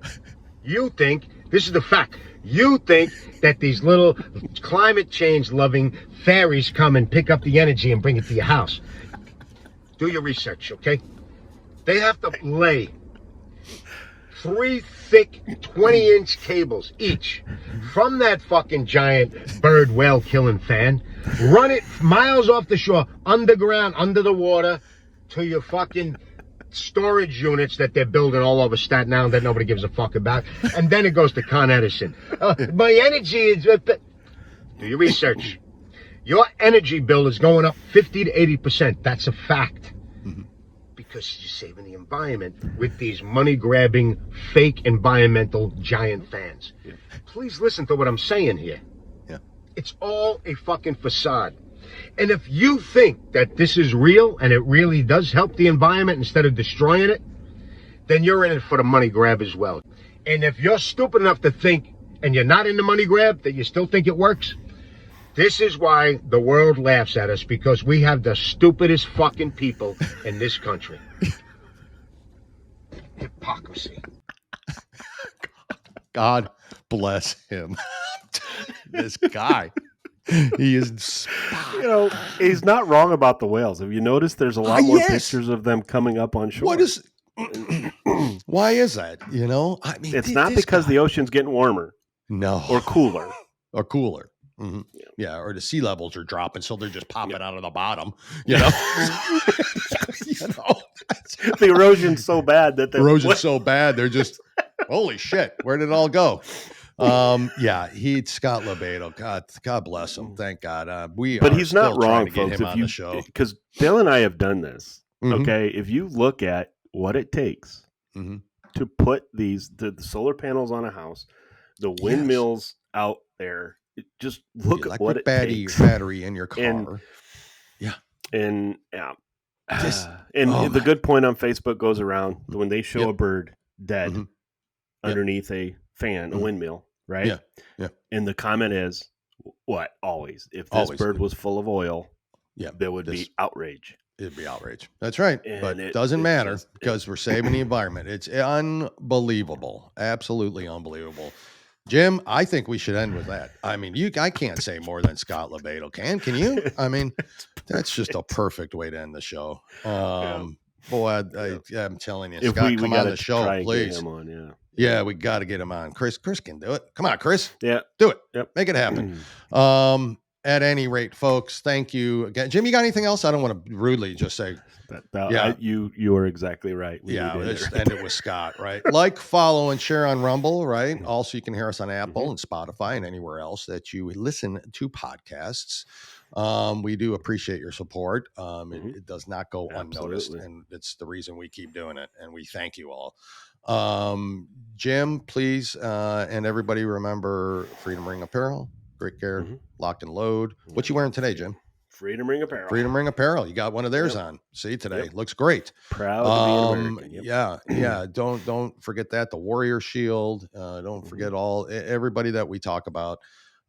You think, this is the fact, you think that these little climate change loving fairies come and pick up the energy and bring it to your house. Do your research, okay? They have to lay 3 thick 20-inch cables each from that fucking giant bird whale killing fan, run it miles off the shore, underground, under the water, to your fucking storage units that they're building all over Staten Island that nobody gives a fuck about, and then it goes to Con Edison. My energy is... Do your research. Your energy bill is going up 50 to 80%. That's a fact. Because you're saving the environment with these money-grabbing, fake environmental giant fans. Please listen to what I'm saying here. It's all a fucking facade. And if you think that this is real and it really does help the environment instead of destroying it, then you're in it for the money grab as well. And if you're stupid enough to think, and you're not in the money grab, that you still think it works, this is why the world laughs at us, because we have the stupidest fucking people in this country. Hypocrisy. God bless him. This guy. He is, you know, he's not wrong about the whales. Have you noticed there's a lot more pictures of them coming up on shore? What is, why is that? You know, I mean, it's not because the ocean's getting warmer. No. Or cooler. Or cooler. Yeah, or the sea levels are dropping, so they're just popping out of the bottom. You know, the erosion's so bad that they're just holy shit. Where did it all go? Yeah, Scott LaBaido. God bless him. Thank God. But he's not wrong, to get folks. him on the show, because Dale and I have done this. Okay, if you look at what it takes to put the solar panels on a house, the windmills out there. Just look at what it takes. Battery in your car. And the good point on Facebook goes around when they show a bird dead underneath a fan, a windmill, right? Yeah. And the comment is, what? Always. If this bird was full of oil, there would be outrage. It'd be outrage. That's right. But it doesn't matter because we're saving the environment. It's unbelievable. Absolutely unbelievable. Jim, I think we should end with that. I mean, I can't say more than Scott LaBaido can you? I mean, that's just a perfect way to end the show. Boy, I'm telling you, Scott, come on the show, please. Yeah, we got to get him on. Chris can do it. Come on, Chris. Yeah. Do it. Yep. Make it happen. At any rate, folks, thank you again. Jim, you got anything else? I don't want to rudely just say you are exactly right. Let's end it with Scott, right? Like, follow, and share on Rumble, right? Also, you can hear us on Apple and Spotify and anywhere else that you listen to podcasts. We do appreciate your support. It does not go unnoticed, and it's the reason we keep doing it, and we thank you all. Jim, please, and everybody remember Freedom Ring Apparel. Great care, locked and load. What you wearing today, Jim? Freedom Ring Apparel. Freedom Ring Apparel. You got one of theirs on. See today. Looks great. Proud to be an American. Yeah. Don't forget that. The Warrior Shield. Don't forget everybody that we talk about.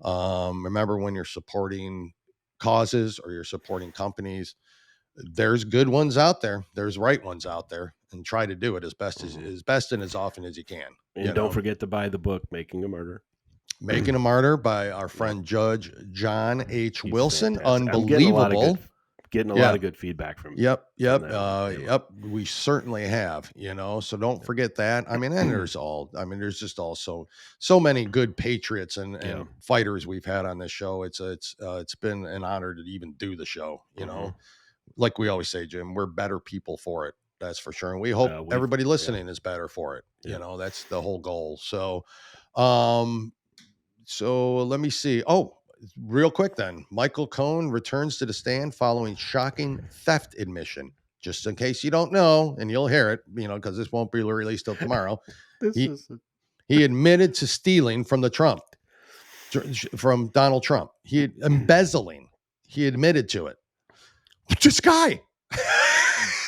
Remember, when you're supporting causes or you're supporting companies, there's good ones out there. There's right ones out there, and try to do it as best and as often as you can. And don't forget to buy the book, Making a Murder. Making a Martyr by our friend Judge John H. Wilson. Unbelievable. Getting a lot of good feedback from Yep. We certainly have, so don't forget that. I mean, and there's just also so many good patriots and fighters we've had on this show. It's been an honor to even do the show, like we always say, Jim, we're better people for it. That's for sure. And we hope everybody listening is better for it. That's the whole goal. So, so let me see. Oh, real quick then. Michael Cohen returns to the stand following shocking theft admission. Just in case you don't know, and you'll hear it, because this won't be released till tomorrow. He admitted to stealing from Donald Trump. Embezzling. He admitted to it. This guy.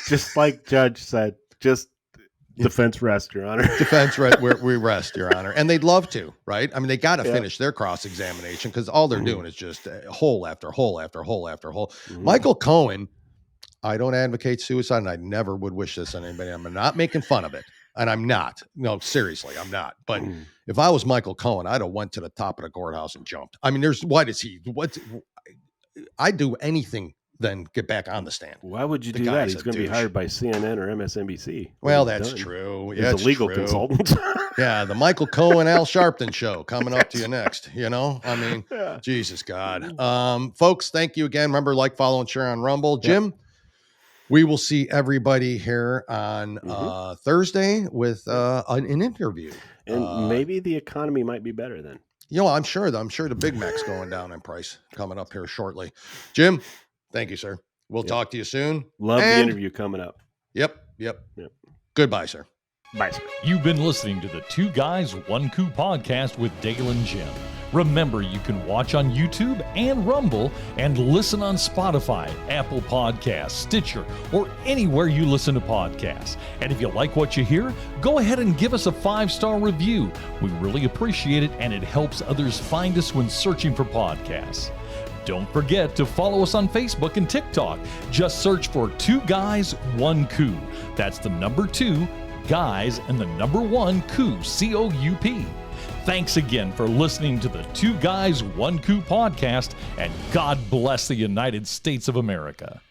Just like Judge said, just defense rest, Your Honor. Defense rest. We rest, Your Honor. And they'd love to, right? I mean, they got to finish their cross-examination because all they're doing is just hole after hole after hole after hole. Michael Cohen, I don't advocate suicide, and I never would wish this on anybody. I'm not making fun of it, and I'm not. No, seriously, I'm not. But if I was Michael Cohen, I'd have went to the top of the courthouse and jumped. I mean, I'd do anything then get back on the stand. Why would you do that? He's going to be hired by CNN or MSNBC. Well, that's true. He's a legal consultant. Yeah, the Michael Cohen, Al Sharpton show coming up to you next. I mean, Jesus God. Folks, thank you again. Remember, like, follow, and share on Rumble. Jim, we will see everybody here on Thursday with an interview. And maybe the economy might be better then. I'm sure the Big Mac's going down in price coming up here shortly. Jim, thank you, sir. We'll talk to you soon. Love the interview coming up. Yep. Goodbye, sir. Bye, sir. You've been listening to the Two Guys, One Coup podcast with Dale and Jim. Remember, you can watch on YouTube and Rumble and listen on Spotify, Apple Podcasts, Stitcher, or anywhere you listen to podcasts. And if you like what you hear, go ahead and give us a 5-star review. We really appreciate it, and it helps others find us when searching for podcasts. Don't forget to follow us on Facebook and TikTok. Just search for Two Guys, One Coup. That's the number 2, guys, and the number 1, Coup, C-O-U-P. Thanks again for listening to the Two Guys, One Coup podcast, and God bless the United States of America.